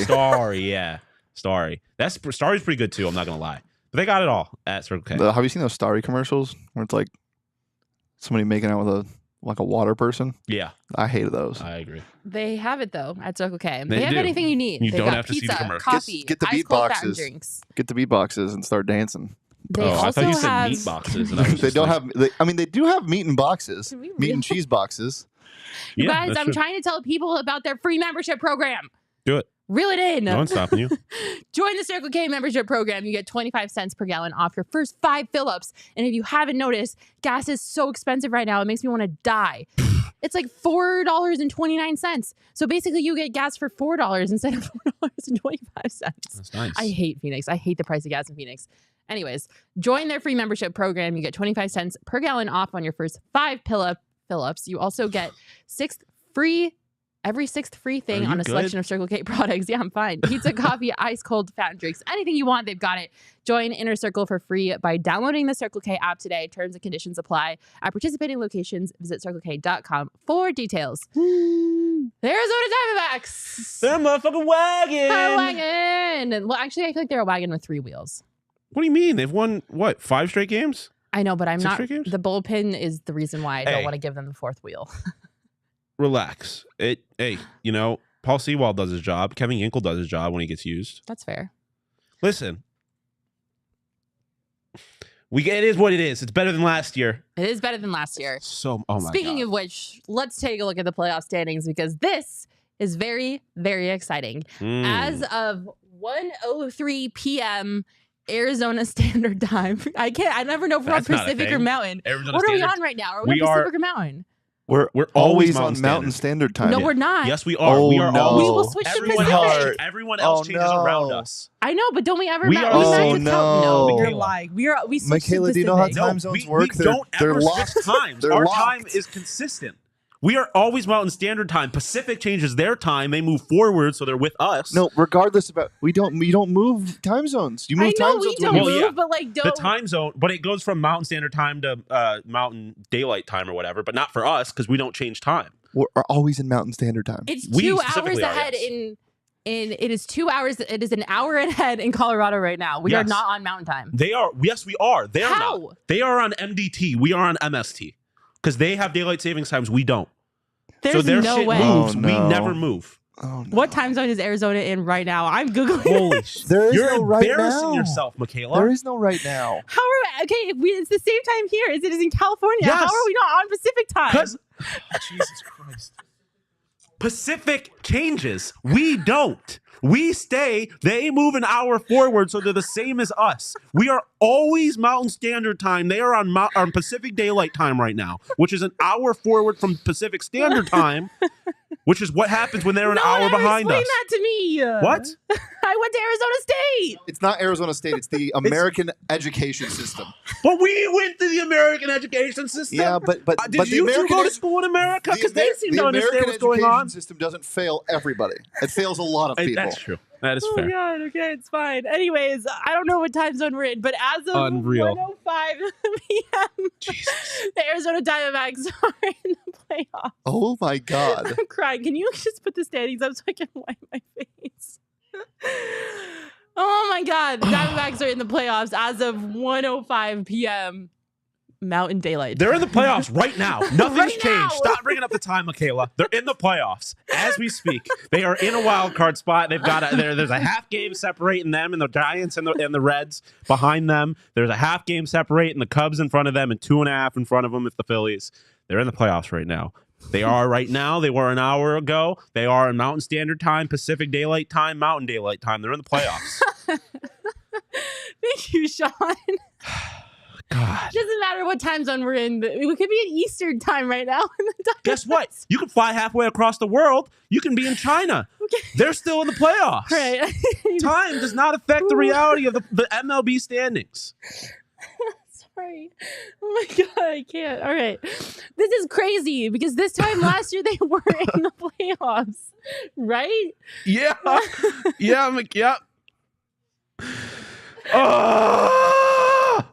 Starry, yeah. Starry. Starry's pretty good too, I'm not gonna lie. But they got it all at Circle K. Have you seen those Starry commercials where it's like somebody making out with a water person? Yeah. I hated those. I agree. They have it though at Circle K. They have anything you need. You They've don't got have to pizza, see the commercials. coffee, Get the ice beat cold boxes. drinks. Get the beat boxes and start dancing. They also I thought you said have meat boxes. And I was They just don't like, have. They do have meat in boxes. Meat and cheese boxes. You yeah, guys, I'm trying to tell people about their free membership program. Do it. Reel it in. No one's stopping you. Join the Circle K membership program. You get 25 cents per gallon off your first 5 fill-ups. And if you haven't noticed, gas is so expensive right now. It makes me want to die. It's like $4.29. So basically you get gas for $4 instead of $4.25. That's nice. I hate Phoenix. I hate the price of gas in Phoenix. Anyways, join their free membership program. You get 25 cents per gallon off on your first 5 fill-ups. You also get every sixth free thing on a selection of Circle K products. Yeah, I'm fine. Pizza, coffee, ice cold fountain drinks, anything you want, they've got it. Join Inner Circle for free by downloading the Circle K app today. Terms and conditions apply. At participating locations, visit CircleK.com for details. The Arizona Diamondbacks. They're a motherfucking wagon. A wagon. Well, actually, I feel like they're a wagon with 3 wheels. What do you mean? They've won, 5 straight games? I know, but I'm 6 not. straight games? The bullpen is the reason why I don't want to give them the 4th wheel. Relax. Paul Sewald does his job. Kevin Yinkle does his job when he gets used. That's fair. Listen, it is what it is. It's better than last year. It is better than last year. So, oh my Speaking God. of which, let's take a look at the playoff standings because this is very, very exciting. As of 1:03 p.m. Arizona Standard Time. I never know if we're on Pacific or Mountain. What are we on right now? Are we on Pacific or Mountain? We're always on Mountain Standard Time. No, we're not. Yes, we are. Oh, we are no. always. We will switch to Pacific. Everyone else changes around us. I know, but don't we ever? We are. Oh, no. No, you're lying. We switched Michaela, to do you know how Pacific. time zones work? We don't ever switch times. They're Our locked. time is consistent. We are always Mountain Standard Time. Pacific changes their time. They move forward, so they're with us. No, regardless about we don't move time zones. You move I know time we zones. don't move, but like the time zone, but it goes from Mountain Standard Time to Mountain Daylight Time or whatever, but not for us because we don't change time. We're always in Mountain Standard Time. It's We 2 hours specifically are, ahead yes. in And it is 2 hours. It is an hour ahead in Colorado right now. We are not on Mountain Time. They are. Yes, we are. They are How? not. They are on MDT. We are on MST because they have daylight savings times. We don't. There's so their no shit way. moves. Oh, We no. never move. Oh, no. What time zone is Arizona in right now? I'm Googling. Holy shit. There is You're no right embarrassing now. yourself, Michaela. There is no right now. How are we? Okay, it's the same time here as it is in California. Yes. How are we not on Pacific time? Because Jesus Christ. Pacific changes. We don't. We stay, they move an hour forward, so they're the same as us. We are always Mountain Standard Time. They are on Pacific Daylight Time right now, which is an hour forward from Pacific Standard Time, which is what happens when they're an hour behind us. Explain that to me. What? I went to Arizona State. It's not Arizona State. It's the American education system. But we went to the American education system. Yeah, but did you two go to school in America? Because they seem to understand what's going on. The American system doesn't fail everybody. It fails a lot of people. That's true. That is Oh fair. my God. Okay, it's fine. Anyways, I don't know what time zone we're in, but as of Unreal. 1:05 p.m., Jesus. the Arizona Diamondbacks are in the playoffs. Oh my God. I'm crying. Can you just put the standings up so I can wipe my face? Oh my God. The Diamondbacks are in the playoffs as of 1:05 p.m. Mountain Daylight. They're in the playoffs right now. Nothing's Right changed. now. Stop bringing up the time, Michaela. They're in the playoffs as we speak. They are in a wild card spot. They've got there's a half game separating them and the Giants and the Reds behind them. There's a half game separating the Cubs in front of them and 2.5 in front of them. It's the Phillies. They're in the playoffs right now. They are right now. They were an hour ago. They are in Mountain Standard Time, Pacific Daylight Time, Mountain Daylight Time. They're in the playoffs. Thank you, Sean. God. Doesn't matter what time zone we're in. We could be in Eastern time right now. Guess what? You can fly halfway across the world. You can be in China. Okay. They're still in the playoffs. Right. Time does not affect the reality of the MLB standings. Sorry. Oh my God, I can't. All right. This is crazy because this time last year they were in the playoffs, right? Yeah. Yeah. Yeah. Oh!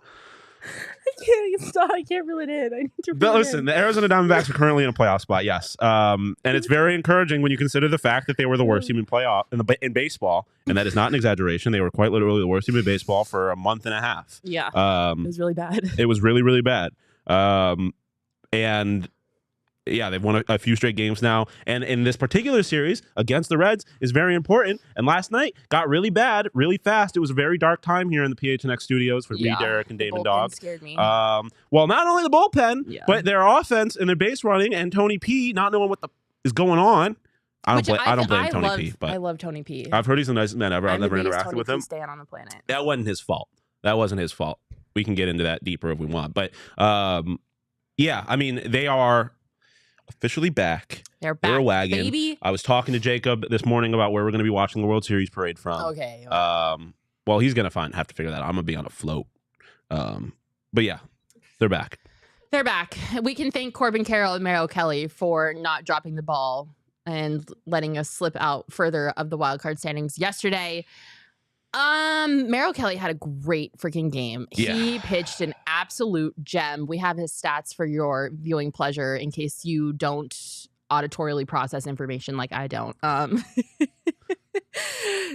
I can't stop. I can't reel it in. I need to reel But it listen, in. the Arizona Diamondbacks are currently in a playoff spot, yes. And it's very encouraging when you consider the fact that they were the worst team in playoff in baseball, and that is not an exaggeration. They were quite literally the worst team in baseball for a month and a half. Yeah. It was really bad. It was really, really bad. And yeah, they've won a few straight games now. And in this particular series against the Reds is very important. And last night got really bad, really fast. It was a very dark time here in the PHNX studios for me, Derek, and Damon bullpen Dog. scared me. Well, not only the bullpen, but their offense and their base running and Tony P not knowing what is going on. I don't blame Tony P. But I love Tony P. I've heard he's the nicest man ever. I've never interacted with him. Stand on the planet. That wasn't his fault. That wasn't his fault. We can get into that deeper if we want. But yeah, I mean, they are officially back. They're back, They're a wagon. baby. I was talking to Jacob this morning about where we're going to be watching the World Series parade from. Okay. Well, he's going to have to figure that out. I'm going to be on a float. But yeah, they're back. They're back. We can thank Corbin Carroll and Merrill Kelly for not dropping the ball and letting us slip out further of the wild card standings yesterday. Merrill Kelly had a great freaking game. Yeah. He pitched an absolute gem. We have his stats for your viewing pleasure in case you don't auditorily process information like I don't.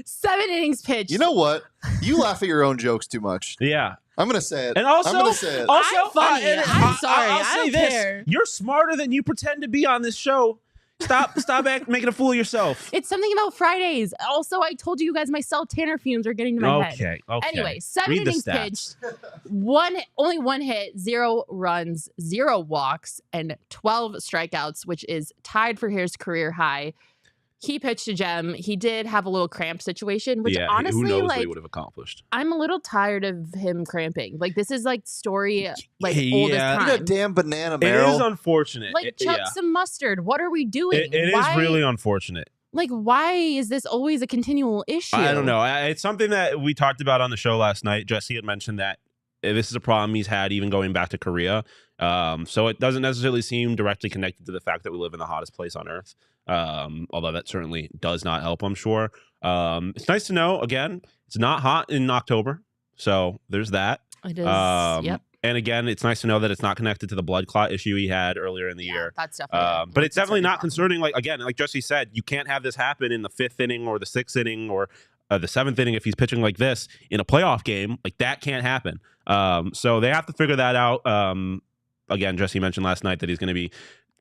7 innings pitched. You know what? You laugh at your own jokes too much. Yeah. I'm going to say it. And also, I'm going to say it. I'm funny. I'm sorry. I'll I say don't this. care. You're smarter than you pretend to be on this show. Stop making a fool of yourself. It's something about Fridays. Also, I told you guys my Sal Tanner fumes are getting to my head. Okay. Anyway, 7 Read the innings stats. pitched, only 1 hit, 0 runs, 0 walks, and 12 strikeouts, which is tied for his career high. He pitched a gem. He did have a little cramp situation, which honestly, who knows what like, he would have accomplished. I'm a little tired of him cramping. Like, this is like story, like Yeah. oldest Eat time. a damn banana, It Merrill. is unfortunate. Like, chuck some mustard. What are we doing? It is really unfortunate. Like, why is this always a continual issue? I don't know. It's something that we talked about on the show last night. Jesse had mentioned that this is a problem he's had even going back to Korea. So it doesn't necessarily seem directly connected to the fact that we live in the hottest place on earth. Although that certainly does not help, I'm sure. It's nice to know, again, it's not hot in October. So there's that. It is. Yep. And again, it's nice to know that it's not connected to the blood clot issue he had earlier in the year. That's definitely. But it's definitely not concerning. Like again, like Jesse said, you can't have this happen in the 5th inning or the 6th inning or the 7th inning if he's pitching like this in a playoff game. Like that can't happen. So they have to figure that out. Again, Jesse mentioned last night that he's going to be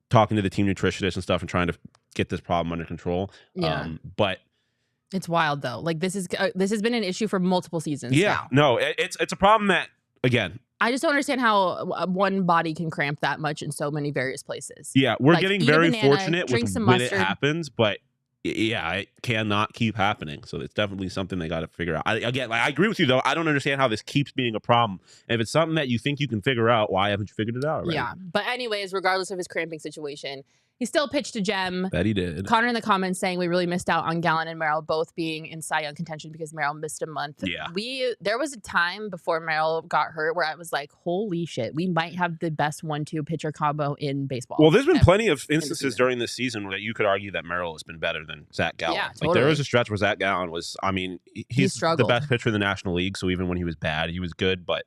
talking to the team nutritionist and stuff and trying to get this problem under control. Yeah. But it's wild though. Like this has been an issue for multiple seasons. Yeah. Now. No, it's a problem that again. I just don't understand how one body can cramp that much in so many various places. Yeah, we're like, getting very fortunate with when it mustard. happens, but yeah, it cannot keep happening. So it's definitely something they got to figure out. I agree with you though. I don't understand how this keeps being a problem. And if it's something that you think you can figure out, why haven't you figured it out already? Yeah, but anyways, regardless of his cramping situation, he still pitched a gem. Bet he did. Connor in the comments saying we really missed out on Gallen and Merrill both being in Cy Young contention because Merrill missed a month. Yeah. There was a time before Merrill got hurt where I was like, holy shit, we might have the best 1-2 pitcher combo in baseball. Well, there's been plenty of instances during this season where you could argue that Merrill has been better than Zach Gallen. Yeah, totally. Like there was a stretch where Zach Gallen was, I mean, he's the best pitcher in the National League. So even when he was bad, he was good, but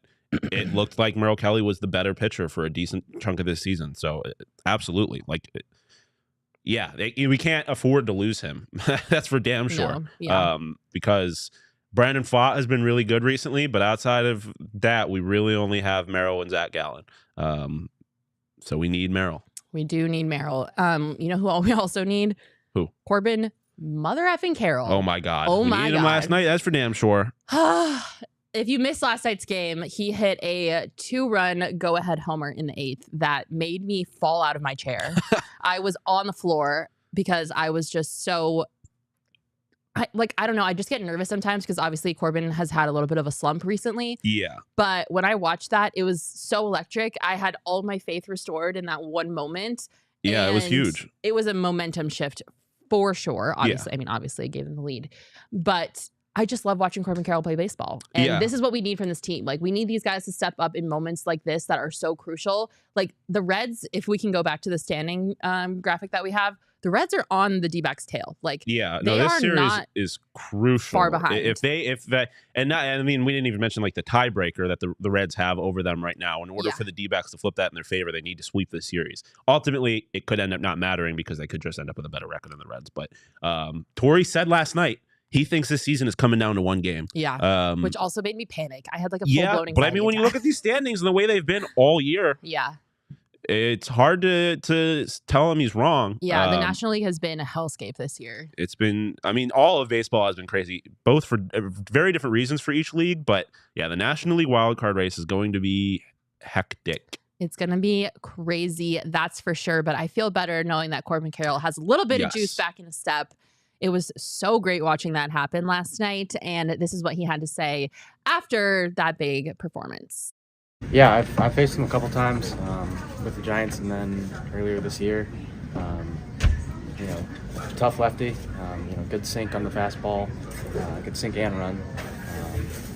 it looked like Merrill Kelly was the better pitcher for a decent chunk of this season. So absolutely. Like, yeah, we can't afford to lose him. That's for damn sure. No, yeah. Because Brandon Pfaadt has been really good recently, but outside of that, we really only have Merrill and Zach Gallen. So we need Merrill. We do need Merrill. You know who we also need? Who? Corbin mother effing Carroll. Oh my God. Oh we my needed God. him last night. That's for damn sure. If you missed last night's game, he hit a 2-run go-ahead homer in the 8th that made me fall out of my chair. I was on the floor because I was just so... I don't know. I just get nervous sometimes because obviously Corbin has had a little bit of a slump recently. Yeah. But when I watched that, it was so electric. I had all my faith restored in that one moment. Yeah, it was huge. It was a momentum shift for sure. Obviously, yeah. I mean, obviously it gave them the lead. But... I just love watching Corbin Carroll play baseball. And this is what we need from this team. Like, we need these guys to step up in moments like this that are so crucial. Like, the Reds, if we can go back to the standing graphic that we have, the Reds are on the D-backs tail. Like, yeah, no, this series is crucial. Far behind. I mean, we didn't even mention like the tiebreaker that the Reds have over them right now. In order for the D-backs to flip that in their favor, they need to sweep the series. Ultimately, it could end up not mattering because they could just end up with a better record than the Reds. But Torey said last night, he thinks this season is coming down to one game. Yeah, which also made me panic. I had like a full-blown anxiety but I mean, when you look at these standings and the way they've been all year, it's hard to tell him he's wrong. Yeah, the National League has been a hellscape this year. It's been, I mean, all of baseball has been crazy, both for very different reasons for each league. But yeah, the National League wildcard race is going to be hectic. It's going to be crazy, that's for sure. But I feel better knowing that Corbin Carroll has a little bit of juice back in his step. It was so great watching that happen last night, and this is what he had to say after that big performance. Yeah, I faced him a couple times with the Giants, and then earlier this year. You know, tough lefty. You know, good sink on the fastball, good sink and run.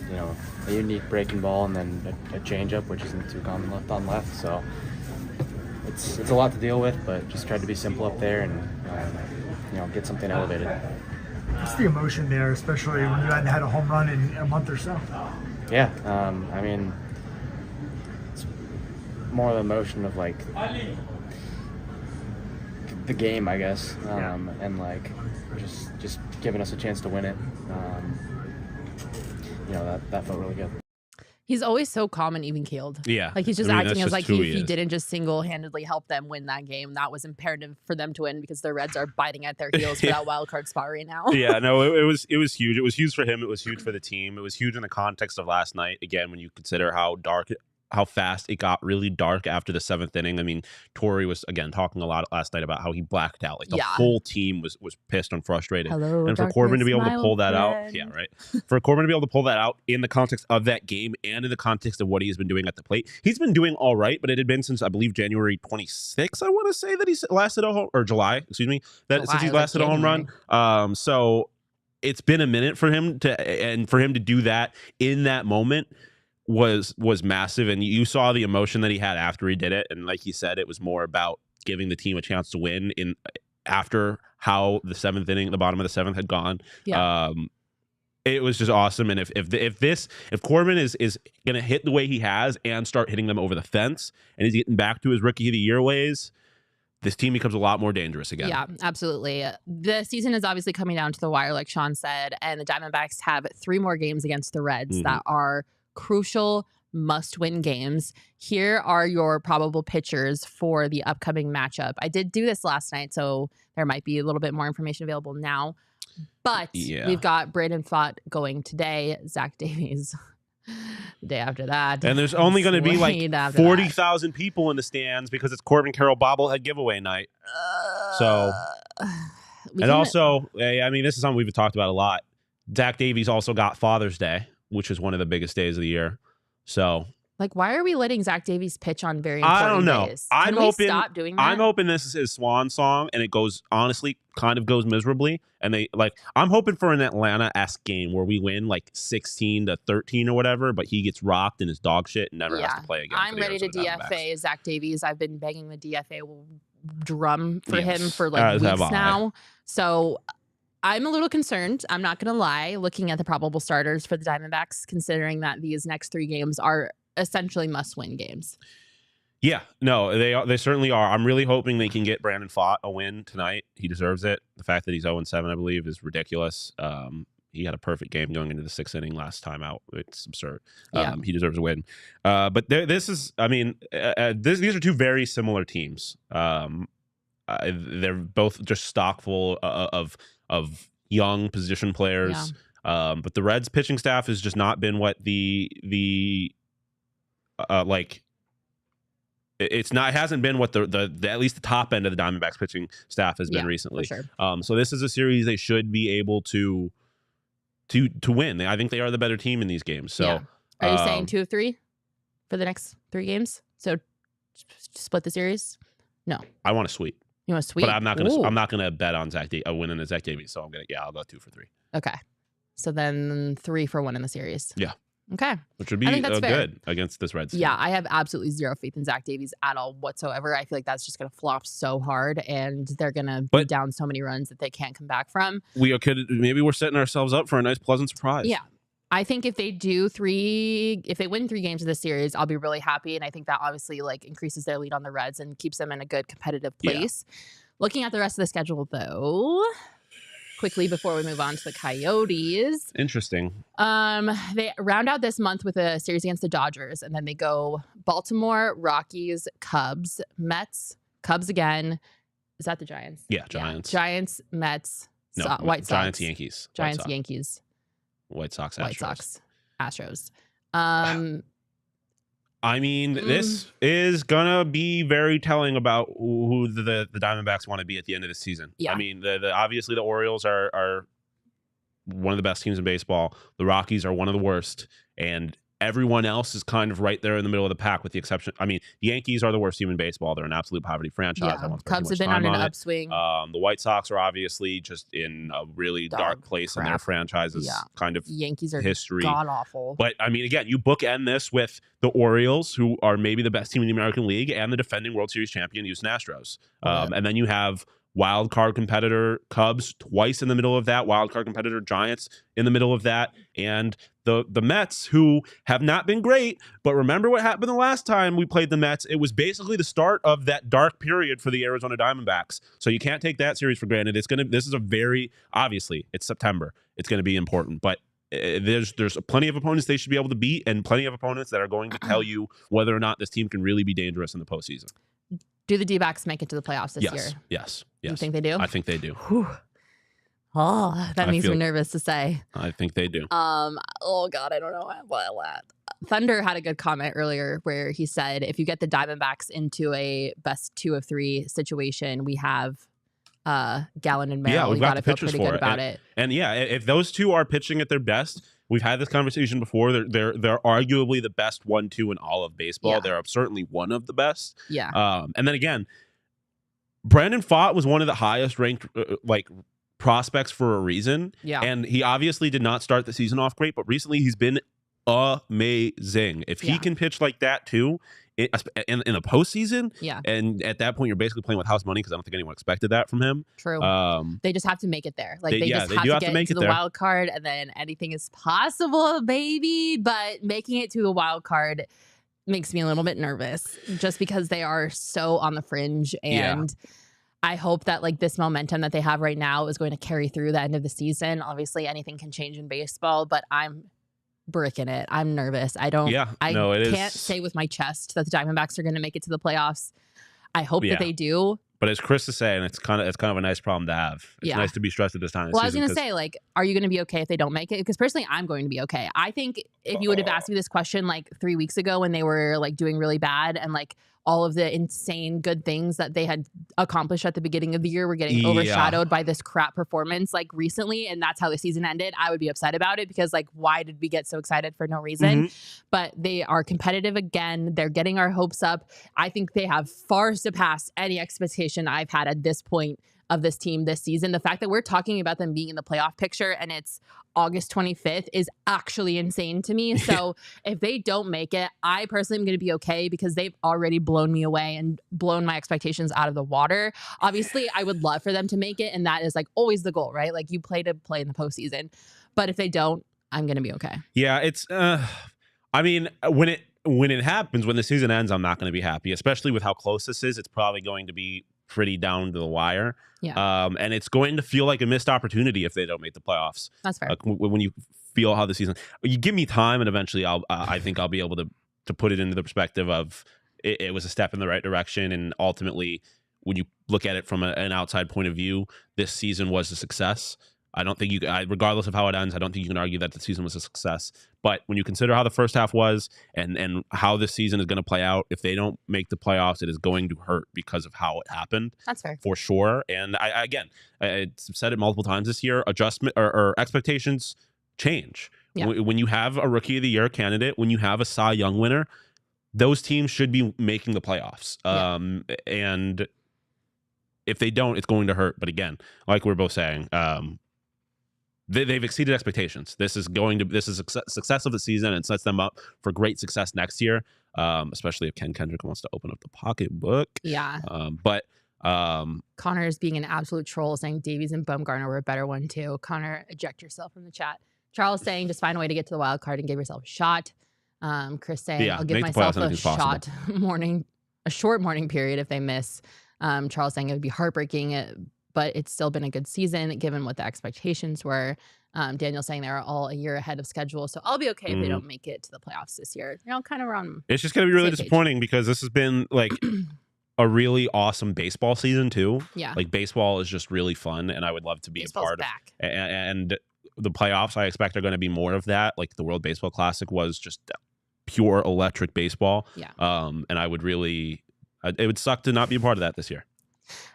You know, a unique breaking ball, and then a changeup, which isn't too common left on left. So it's a lot to deal with, but just tried to be simple up there and. You know, get something elevated. What's the emotion there, especially when you hadn't had a home run in a month or so? Yeah, I mean, it's more the emotion of like the game, I guess, and like just giving us a chance to win it. You know, that felt really good. He's always so calm and even-keeled. Yeah. Like, he's just acting as like he didn't just single-handedly help them win that game. That was imperative for them to win because the Reds are biting at their heels for that wild card spot right now. Yeah, no, it was huge. It was huge for him. It was huge for the team. It was huge in the context of last night. Again, when you consider how fast it got really dark after the 7th inning. I mean, Torey was, again, talking a lot last night about how he blacked out. Like, the whole team was pissed and frustrated. Hello, and for Corbin to be able to pull that friend. out, yeah, right. For Corbin to be able to pull that out in the context of that game and in the context of what he's been doing at the plate, he's been doing all right, but it had been since, I believe, January 26th, I want to say, that he's lasted a home, or July, excuse me, since he's lasted a home run. So it's been a minute for him to do that in that moment was massive, and you saw the emotion that he had after he did it. And like he said, it was more about giving the team a chance to win after how the 7th inning, the bottom of the 7th had gone. It was just awesome. And if Corbin is going to hit the way he has and start hitting them over the fence, and he's getting back to his rookie of the year ways, this team becomes a lot more dangerous again. Yeah, absolutely. The season is obviously coming down to the wire, like Sean said, and the Diamondbacks have 3 more games against the Reds that are crucial, must-win games. Here are your probable pitchers for the upcoming matchup. I did do this last night, so there might be a little bit more information available now. But we've got Brandon Pfaadt going today, Zach Davies the day after that. And there's only going to be like 40,000 people in the stands because it's Corbin Carroll bobblehead giveaway night. So, and also, I mean, this is something we've talked about a lot. Zach Davies also got Father's Day, which is one of the biggest days of the year. So, like, why are we letting Zach Davies pitch on very important days? I'm hoping, stop doing that? I'm hoping this is his swan song, and it goes, honestly, kind of goes miserably. And I'm hoping for an Atlanta-esque game where we win like 16-13 or whatever, but he gets rocked in his dog shit and never has to play again. I'm ready to DFA Zach Davies. I've been begging the DFA drum for him for like weeks now. So I'm a little concerned. I'm not going to lie, looking at the probable starters for the Diamondbacks, considering that these next 3 games are essentially must-win games. Yeah, no, they certainly are. I'm really hoping they can get Brandon Pfaadt a win tonight. He deserves it. The fact that he's 0-7, I believe, is ridiculous. He had a perfect game going into the 6th inning last time out. It's absurd. He deserves a win. But this is, I mean, these are 2 very similar teams. They're both just stock full of young position players. But the Reds pitching staff has just not been what it hasn't been what the at least the top end of the Diamondbacks pitching staff has been recently. For sure. So this is a series they should be able to win. I think they are the better team in these games. So are you saying 2 of 3 for the next 3 games? So split the series? No. I want to sweep. You want to sweep? But I'm not gonna bet on a win in a Zach Davies. So I'll go 2 for 3. Okay. So then 3 for 1 in the series. Yeah. Okay. Which would be good against this Reds team. Yeah, I have absolutely zero faith in Zach Davies at all whatsoever. I feel like that's just going to flop so hard, and they're going to be down so many runs that they can't come back from. Maybe we're setting ourselves up for a nice, pleasant surprise. Yeah. I think if they win 3 games of this series, I'll be really happy. And I think that obviously like increases their lead on the Reds and keeps them in a good competitive place. Yeah. Looking at the rest of the schedule, though, quickly before we move on to the Coyotes. Interesting. They round out this month with a series against the Dodgers, and then they go Baltimore, Rockies, Cubs, Mets, Cubs again. Is that the Giants? Yeah, Giants. Yeah. Giants, Mets, White Sox. Giants, Yankees. Giants, Yankees. White Sox, Astros. White Sox, Astros. I mean, this is gonna be very telling about who the Diamondbacks want to be at the end of the season. Yeah. I mean, obviously the Orioles are one of the best teams in baseball. The Rockies are one of the worst, and everyone else is kind of right there in the middle of the pack, with the exception. I mean, the Yankees are the worst team in baseball. They're an absolute poverty franchise. Yeah. Cubs have been on an upswing. The White Sox are obviously just in a really dark place in their franchise's kind of Yankees are history. God awful. But I mean, again, you bookend this with the Orioles, who are maybe the best team in the American League, and the defending World Series champion Houston Astros. And then you have wild card competitor Cubs twice in the middle of that, wild card competitor Giants in the middle of that, and the Mets, who have not been great. But remember what happened the last time we played the Mets? It was basically the start of that dark period for the Arizona Diamondbacks. So you can't take that series for granted. This is a very, obviously it's September. It's going to be important, but there's plenty of opponents they should be able to beat, and plenty of opponents that are going to tell you whether or not this team can really be dangerous in the postseason. Do the D-backs make it to the playoffs this year? Yes. You think they do? I think they do. Whew. Oh, that makes me nervous to say. I think they do. Oh God, I don't know what. Thunder had a good comment earlier where he said, if you get the Diamondbacks into a best 2 of 3 situation, we have Gallen and Merrill. We've got to the feel pitchers pretty for good it. about it. And yeah, if those 2 are pitching at their best, we've had this conversation before. They're arguably the best 1-2 in all of baseball. Yeah. They're certainly one of the best. Yeah. And then again, Brandon Pfaadt was one of the highest ranked prospects for a reason. Yeah. And he obviously did not start the season off great, but recently he's been amazing. If he can pitch like that too, in the postseason. Yeah. And at that point, you're basically playing with house money because I don't think anyone expected that from him. True. They just have to make it there. Like they just have do to get into the wild card, and then anything is possible, baby. But making it to a wild card makes me a little bit nervous just because they are so on the fringe. And I hope that like this momentum that they have right now is going to carry through the end of the season. Obviously, anything can change in baseball, but I'm bricking it. I'm nervous. I can't say with my chest that the Diamondbacks are going to make it to the playoffs. I hope that they do. But as Chris is saying, it's kind of a nice problem to have. It's nice to be stressed at this time. Well, I was going to say, like, are you going to be okay if they don't make it? Because personally, I'm going to be okay. I think if you would have asked me this question like 3 weeks ago when they were like doing really bad and like all of the insane good things that they had accomplished at the beginning of the year were getting overshadowed by this crap performance like recently, and that's how the season ended, I would be upset about it because like, why did we get so excited for no reason? But they are competitive again. They're getting our hopes up. I think they have far surpassed any expectation I've had at this point of this team this season. The fact that we're talking about them being in the playoff picture and it's August 25th is actually insane to me. So if they don't make it, I personally am going to be okay because they've already blown me away and blown my expectations out of the water. Obviously, I would love for them to make it, and that is like always the goal, right? Like you play to play in the postseason. But if they don't, I'm going to be okay. Yeah, it's I mean, when it happens, when the season ends, I'm not going to be happy, especially with how close this is. It's probably going to be pretty down to the wire. Yeah. And it's going to feel like a missed opportunity if they don't make the playoffs. That's fair. When you feel how the season, you give me time, and eventually I think I'll be able to put it into the perspective of it was a step in the right direction, and ultimately, when you look at it from an outside point of view, this season was a success. I don't think regardless of how it ends, I don't think you can argue that the season was a success. But when you consider how the first half was and how this season is going to play out, if they don't make the playoffs, it is going to hurt because of how it happened. That's fair. For sure. And I've said it multiple times this year, adjustment or expectations change. Yeah. When you have a Rookie of the Year candidate, when you have a Cy Young winner, those teams should be making the playoffs. And if they don't, it's going to hurt. But again, like we're both saying, they've exceeded expectations. This is success of the season and sets them up for great success next year, especially if Ken Kendrick wants to open up the pocketbook. Yeah. But Connor's being an absolute troll, saying Davies and Bumgarner were a better one too. Connor, eject yourself from the chat. Charles saying just find a way to get to the wild card and give yourself a shot. Chris saying I'll give myself a shot a short morning period if they miss. Charles saying it would be heartbreaking, but it's still been a good season given what the expectations were. Daniel saying they're all a year ahead of schedule, so I'll be okay if they don't make it to the playoffs this year. Kind of around. It's just going to be really disappointing because this has been like a really awesome baseball season too. Yeah, like baseball is just really fun, and I would love to be a part of. And the playoffs, I expect, are going to be more of that. Like the World Baseball Classic was just pure electric baseball. Yeah. And I would really, it would suck to not be a part of that this year.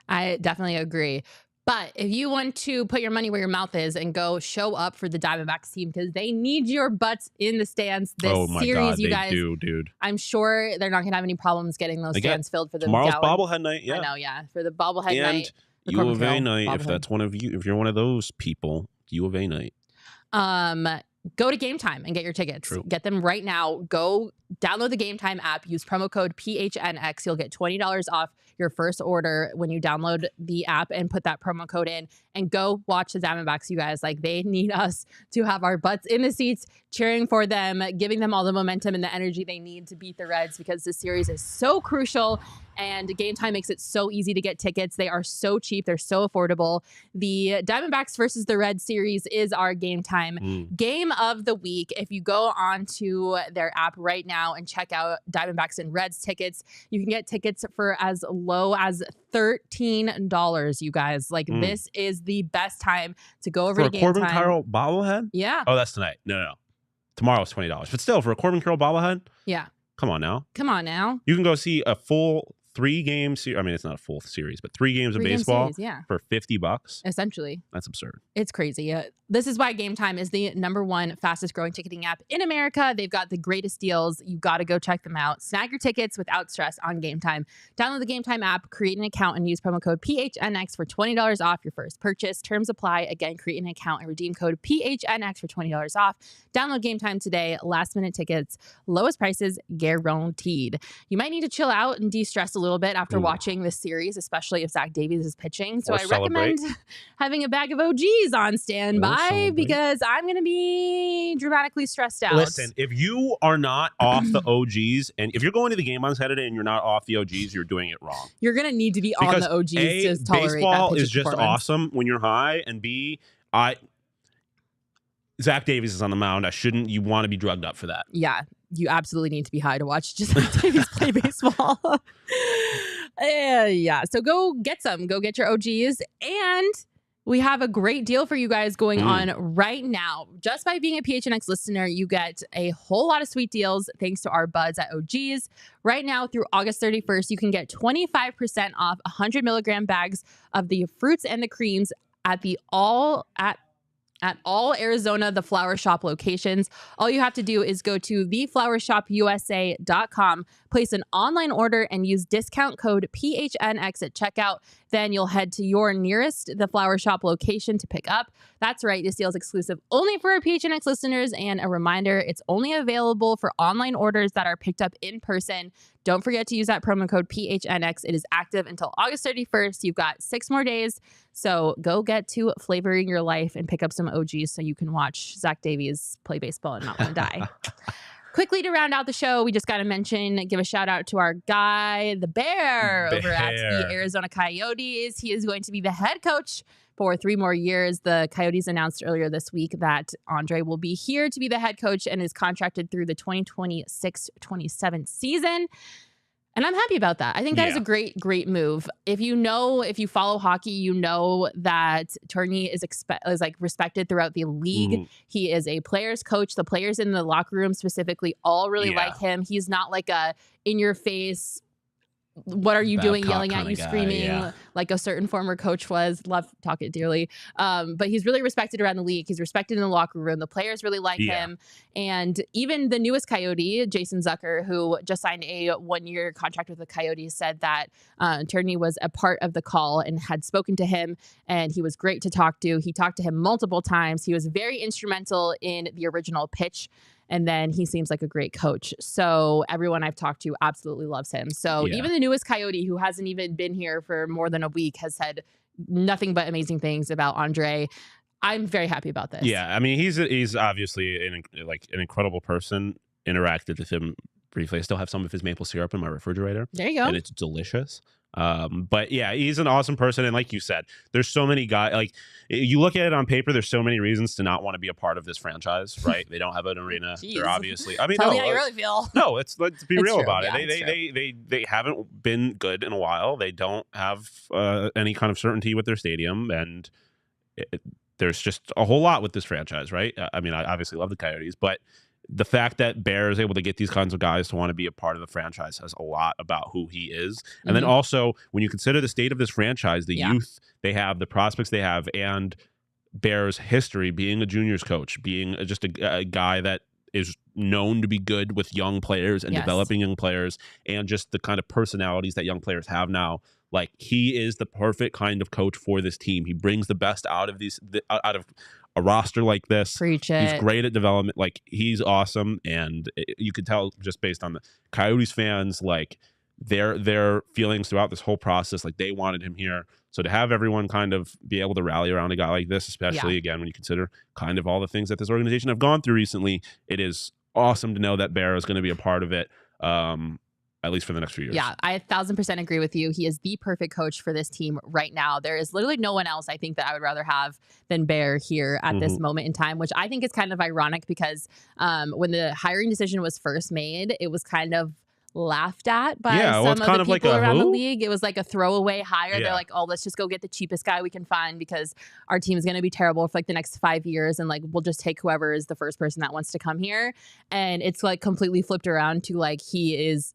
I definitely agree. But if you want to put your money where your mouth is and go show up for the Diamondbacks team because they need your butts in the stands this series, you guys. Do, dude. I'm sure they're not going to have any problems getting those stands filled for the tomorrow's bobblehead night. Yeah, I know. Yeah, for the bobblehead night. U of A night. If that's one of you, if you're one of those people, U of A night. Go to Game Time and get your tickets. True. Get them right now. Go download the Game Time app. Use promo code PHNX. You'll get $20 off your first order when you download the app and put that promo code in. And go watch the Diamondbacks, you guys. Like, they need us to have our butts in the seats, cheering for them, giving them all the momentum and the energy they need to beat the Reds because this series is so crucial. And Game Time makes it so easy to get tickets. They are so cheap. They're so affordable. The Diamondbacks versus the Reds series is our Game Time game of the week. If you go onto their app right now and check out Diamondbacks and Reds tickets, you can get tickets for as low as $13, you guys. Like, this is the best time to go over to Game Time. For a Corbin Carroll bobblehead? Yeah. Oh, that's tonight. No. Tomorrow's $20. But still, for a Corbin Carroll bobblehead? Yeah. Come on now. Come on now. You can go see a full 3 games. I mean, it's not a full series, but 3 games of 3-game baseball series, yeah. for $50. Essentially. That's absurd. It's crazy. This is why Game Time is the #1 fastest growing ticketing app in America. They've got the greatest deals. You got to go check them out. Snag your tickets without stress on Game Time. Download the Game Time app, create an account, and use promo code PHNX for $20 off your first purchase. Terms apply. Again, create an account and redeem code PHNX for $20 off. Download Game Time today. Last minute tickets, lowest prices guaranteed. You might need to chill out and de-stress a little bit after watching this series, especially if Zach Davies is pitching. So I recommend having a bag of OGs on standby because I'm going to be dramatically stressed out. Listen, if you are not off the OGs, and if you're going to the game on Saturday and you're not off the OGs, you're doing it wrong. You're going to need to be on the OGs to tolerate baseball that pitching is just awesome when you're high, and B, Zach Davies is on the mound. You want to be drugged up for that. Yeah, you absolutely need to be high to watch just Zach Davies play baseball. Yeah, so go get some. Go get your OGs. And we have a great deal for you guys going on right now. Just by being a PHNX listener, you get a whole lot of sweet deals thanks to our buds at OGs. Right now through August 31st, you can get 25% off 100 milligram bags of the fruits and the creams at all Arizona The Flower Shop locations. All you have to do is go to theflowershopusa.com, place an online order, and use discount code PHNX at checkout. Then you'll head to your nearest The Flower Shop location to pick up. That's right, this deal is exclusive only for our PHNX listeners, and a reminder, it's only available for online orders that are picked up in person. Don't forget to use that promo code PHNX. It is active until August 31st. You've got 6 more days. So go get to flavoring your life and pick up some OGs so you can watch Zach Davies play baseball and not want to die. Quickly to round out the show, we just got to give a shout out to our guy, the Bear, over at the Arizona Coyotes. He is going to be the head coach for 3 more years. The Coyotes announced earlier this week that Andre will be here to be the head coach and is contracted through the 2026-27 season. And I'm happy about that. I think that is a great move. If you follow hockey, you know that Tourigny is respected throughout the league. He is a player's coach. The players in the locker room specifically all really like him. He's not like a in-your-face, what are you doing, yelling at you, screaming like a certain former coach was. Love, talk it dearly. But he's really respected around the league. He's respected in the locker room. The players really like him. And even the newest Coyote, Jason Zucker, who just signed a 1-year contract with the Coyotes, said that Tourigny was a part of the call and had spoken to him, and he was great to talk to. He talked to him multiple times. He was very instrumental in the original pitch. And then he seems like a great coach. So everyone I've talked to absolutely loves him. So even the newest Coyote, who hasn't even been here for more than a week, has said nothing but amazing things about Andre. I'm very happy about this. Yeah, I mean, he's obviously an incredible person. Interacted with him briefly. I still have some of his maple syrup in my refrigerator. There you go. And it's delicious. But yeah, he's an awesome person. And like you said, there's so many guys, like you look at it on paper, there's so many reasons to not want to be a part of this franchise, right? They don't have an arena. They're obviously, I mean, tell me how you really feel. No, let's be real about it. They haven't been good in a while. They don't have any kind of certainty with their stadium. And there's just a whole lot with this franchise, right? I mean, I obviously love the Coyotes, but the fact that Bear is able to get these kinds of guys to want to be a part of the franchise says a lot about who he is. And then also, when you consider the state of this franchise, the youth they have, the prospects they have, and Bear's history being a juniors coach, being just a guy that is known to be good with young players and developing young players, and just the kind of personalities that young players have now. Like, he is the perfect kind of coach for this team. He brings the best out of out of a roster like this. Preach it. He's great at development. Like, he's awesome. And you could tell just based on the Coyotes fans, like their feelings throughout this whole process, like they wanted him here. So to have everyone kind of be able to rally around a guy like this, especially again, when you consider kind of all the things that this organization have gone through recently, it is awesome to know that Bear is going to be a part of it. At least for the next few years. Yeah, I 1,000% agree with you. He is the perfect coach for this team right now. There is literally no one else I think that I would rather have than Bear here at this moment in time, which I think is kind of ironic because when the hiring decision was first made, it was kind of laughed at by some of the people around the league. It was like a throwaway hire. They're like, oh, let's just go get the cheapest guy we can find because our team is going to be terrible for like the next 5 years. And like, we'll just take whoever is the first person that wants to come here. And it's like completely flipped around to like, he is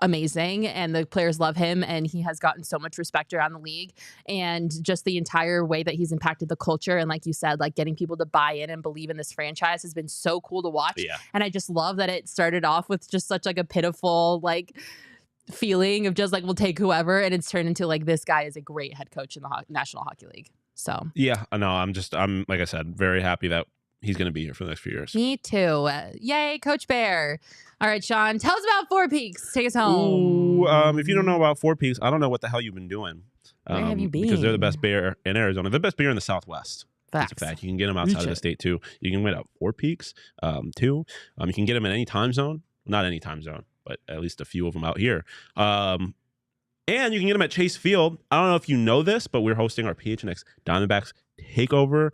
amazing, and the players love him, and he has gotten so much respect around the league, and just the entire way that he's impacted the culture, and like you said, like getting people to buy in and believe in this franchise has been so cool to watch. Yeah. And I just love that it started off with just such like a pitiful like feeling of just like we'll take whoever, and it's turned into like this guy is a great head coach in the National Hockey League. So yeah, I know. I'm like I said, very happy that he's going to be here for the next few years. Me too. Yay, Coach Bear. All right, Sean, tell us about Four Peaks. Take us home. Ooh, if you don't know about Four Peaks, I don't know what the hell you've been doing. Where have you been? Because they're the best beer in Arizona. They're the best beer in the Southwest. Facts. That's a fact. You can get them outside of the state too. You can wait out Four Peaks too. You can get them in any time zone. Not any time zone, but at least a few of them out here. And you can get them at Chase Field. I don't know if you know this, but we're hosting our PHNX Diamondbacks takeover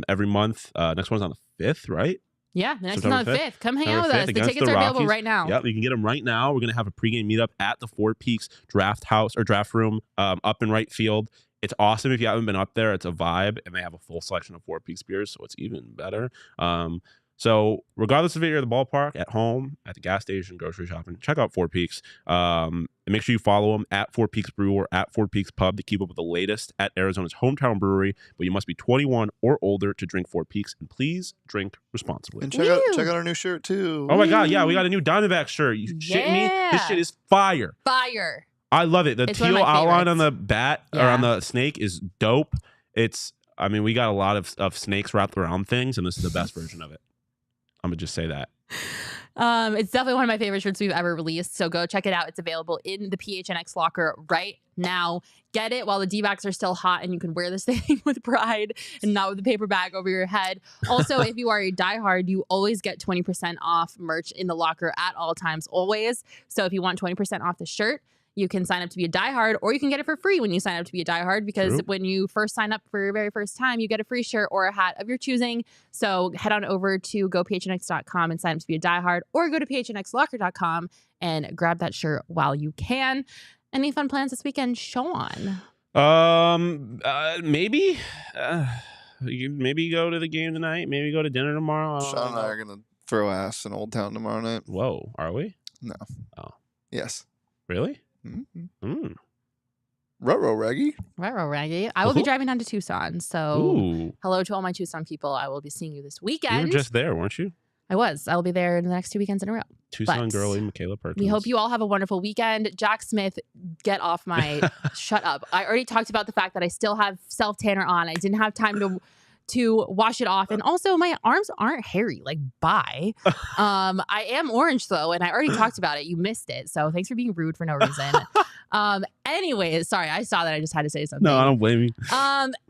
every month. Next one's on the 5th, right? Yeah, the next one's on the 5th. Come hang out with us. The tickets are available right now. Yep, you can get them right now. We're going to have a pregame meetup at the Four Peaks draft house or draft room up in right field. It's awesome if you haven't been up there. It's a vibe, and they have a full selection of Four Peaks beers, so it's even better. So regardless of if you're at the ballpark, at home, at the gas station, grocery shopping, check out Four Peaks. And make sure you follow them at Four Peaks Brew or at Four Peaks Pub to keep up with the latest at Arizona's hometown brewery. But you must be 21 or older to drink Four Peaks, and please drink responsibly. And check out our new shirt too. Oh my God, yeah, we got a new Diamondback shirt. You shitting me? This shit is fire. Fire. I love it. The teal outline on the bat or on the snake is dope. We got a lot of snakes wrapped around things, and this is the best version of it. I'm gonna just say that. It's definitely one of my favorite shirts we've ever released. So go check it out. It's available in the PHNX locker right now. Get it while the D-backs are still hot, and you can wear this thing with pride and not with a paper bag over your head. Also, if you are a diehard, you always get 20% off merch in the locker at all times, always. So if you want 20% off the shirt, you can sign up to be a diehard, or you can get it for free when you sign up to be a diehard, because when you first sign up for your very first time, you get a free shirt or a hat of your choosing. So head on over to gophnx.com and sign up to be a diehard, or go to phnxlocker.com and grab that shirt while you can. Any fun plans this weekend, Sean? Maybe go to the game tonight. Maybe go to dinner tomorrow. Sean and I are gonna throw ass in Old Town tomorrow night. Whoa, are we? No. Oh, yes. Really? Ruh-roh, Raggy. Ruh-roh, Raggy. I will be driving down to Tucson. So hello to all my Tucson people. I will be seeing you this weekend. You were just there, weren't you? I was. I will be there in the next 2 weekends in a row. Tucson girly, Michaela Perkins. We hope you all have a wonderful weekend. Jack Smith, get off my... Shut up. I already talked about the fact that I still have self-tanner on. I didn't have time to wash it off. And also, my arms aren't hairy. Like, bye. I am orange, though, and I already talked about it. You missed it. So thanks for being rude for no reason. Anyways, sorry, I saw that. I just had to say something. No, I don't blame you.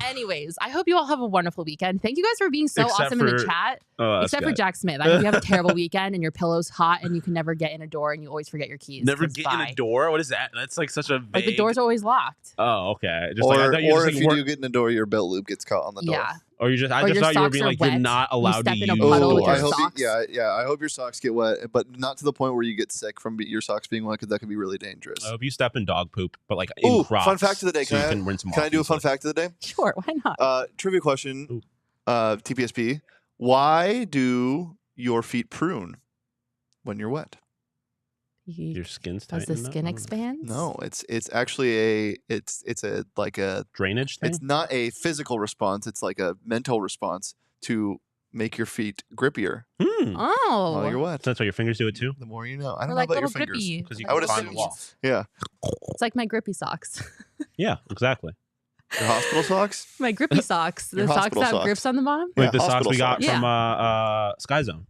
Anyways, I hope you all have a wonderful weekend. Thank you guys for being so awesome in the chat. Except for Jack Smith. I hope you have a terrible weekend and your pillow's hot and you can never get in a door and you always forget your keys. Never get in a door? What is that? That's like such a vague... Like the door's always locked. Oh, okay. Just or if you do get in a door, your belt loop gets caught on the door. Yeah. Or I just thought you were being like, you're not allowed to use. In a puddle with your socks. I hope your socks get wet, but not to the point where you get sick from your socks being wet, because that could be really dangerous. I hope you step in dog poop, but like in Crocs. Fun fact of the day. So Can I do a fun fact of the day? Sure, why not? Trivia question, TPSP. Why do your feet prune when you're wet? Your skin's tight. Does the skin expand? No, it's actually a drainage thing. It's not a physical response. It's like a mental response to make your feet grippier. Oh, while you're wet. So that's why your fingers do it too. The more you know. I don't know about your fingers. Because you I would climb assume. the wall. Yeah. It's like my grippy socks. Yeah, exactly. Your hospital socks? My grippy socks. The socks that have grips on the bottom. Like the socks we got from Sky Zone.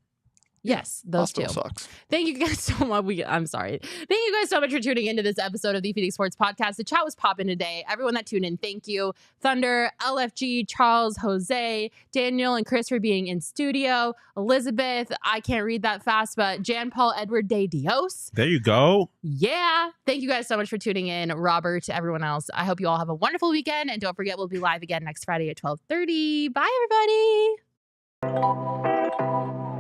Yes, those two. Socks. Thank you guys so much. I'm sorry. Thank you guys so much for tuning into this episode of the Phoenix Sports Podcast. The chat was popping today. Everyone that tuned in, thank you. Thunder, LFG, Charles, Jose, Daniel, and Chris for being in studio. Elizabeth, I can't read that fast, but Jan Paul Edward de Dios. There you go. Yeah. Thank you guys so much for tuning in. Robert, everyone else. I hope you all have a wonderful weekend. And don't forget, we'll be live again next Friday at 12:30. Bye, everybody.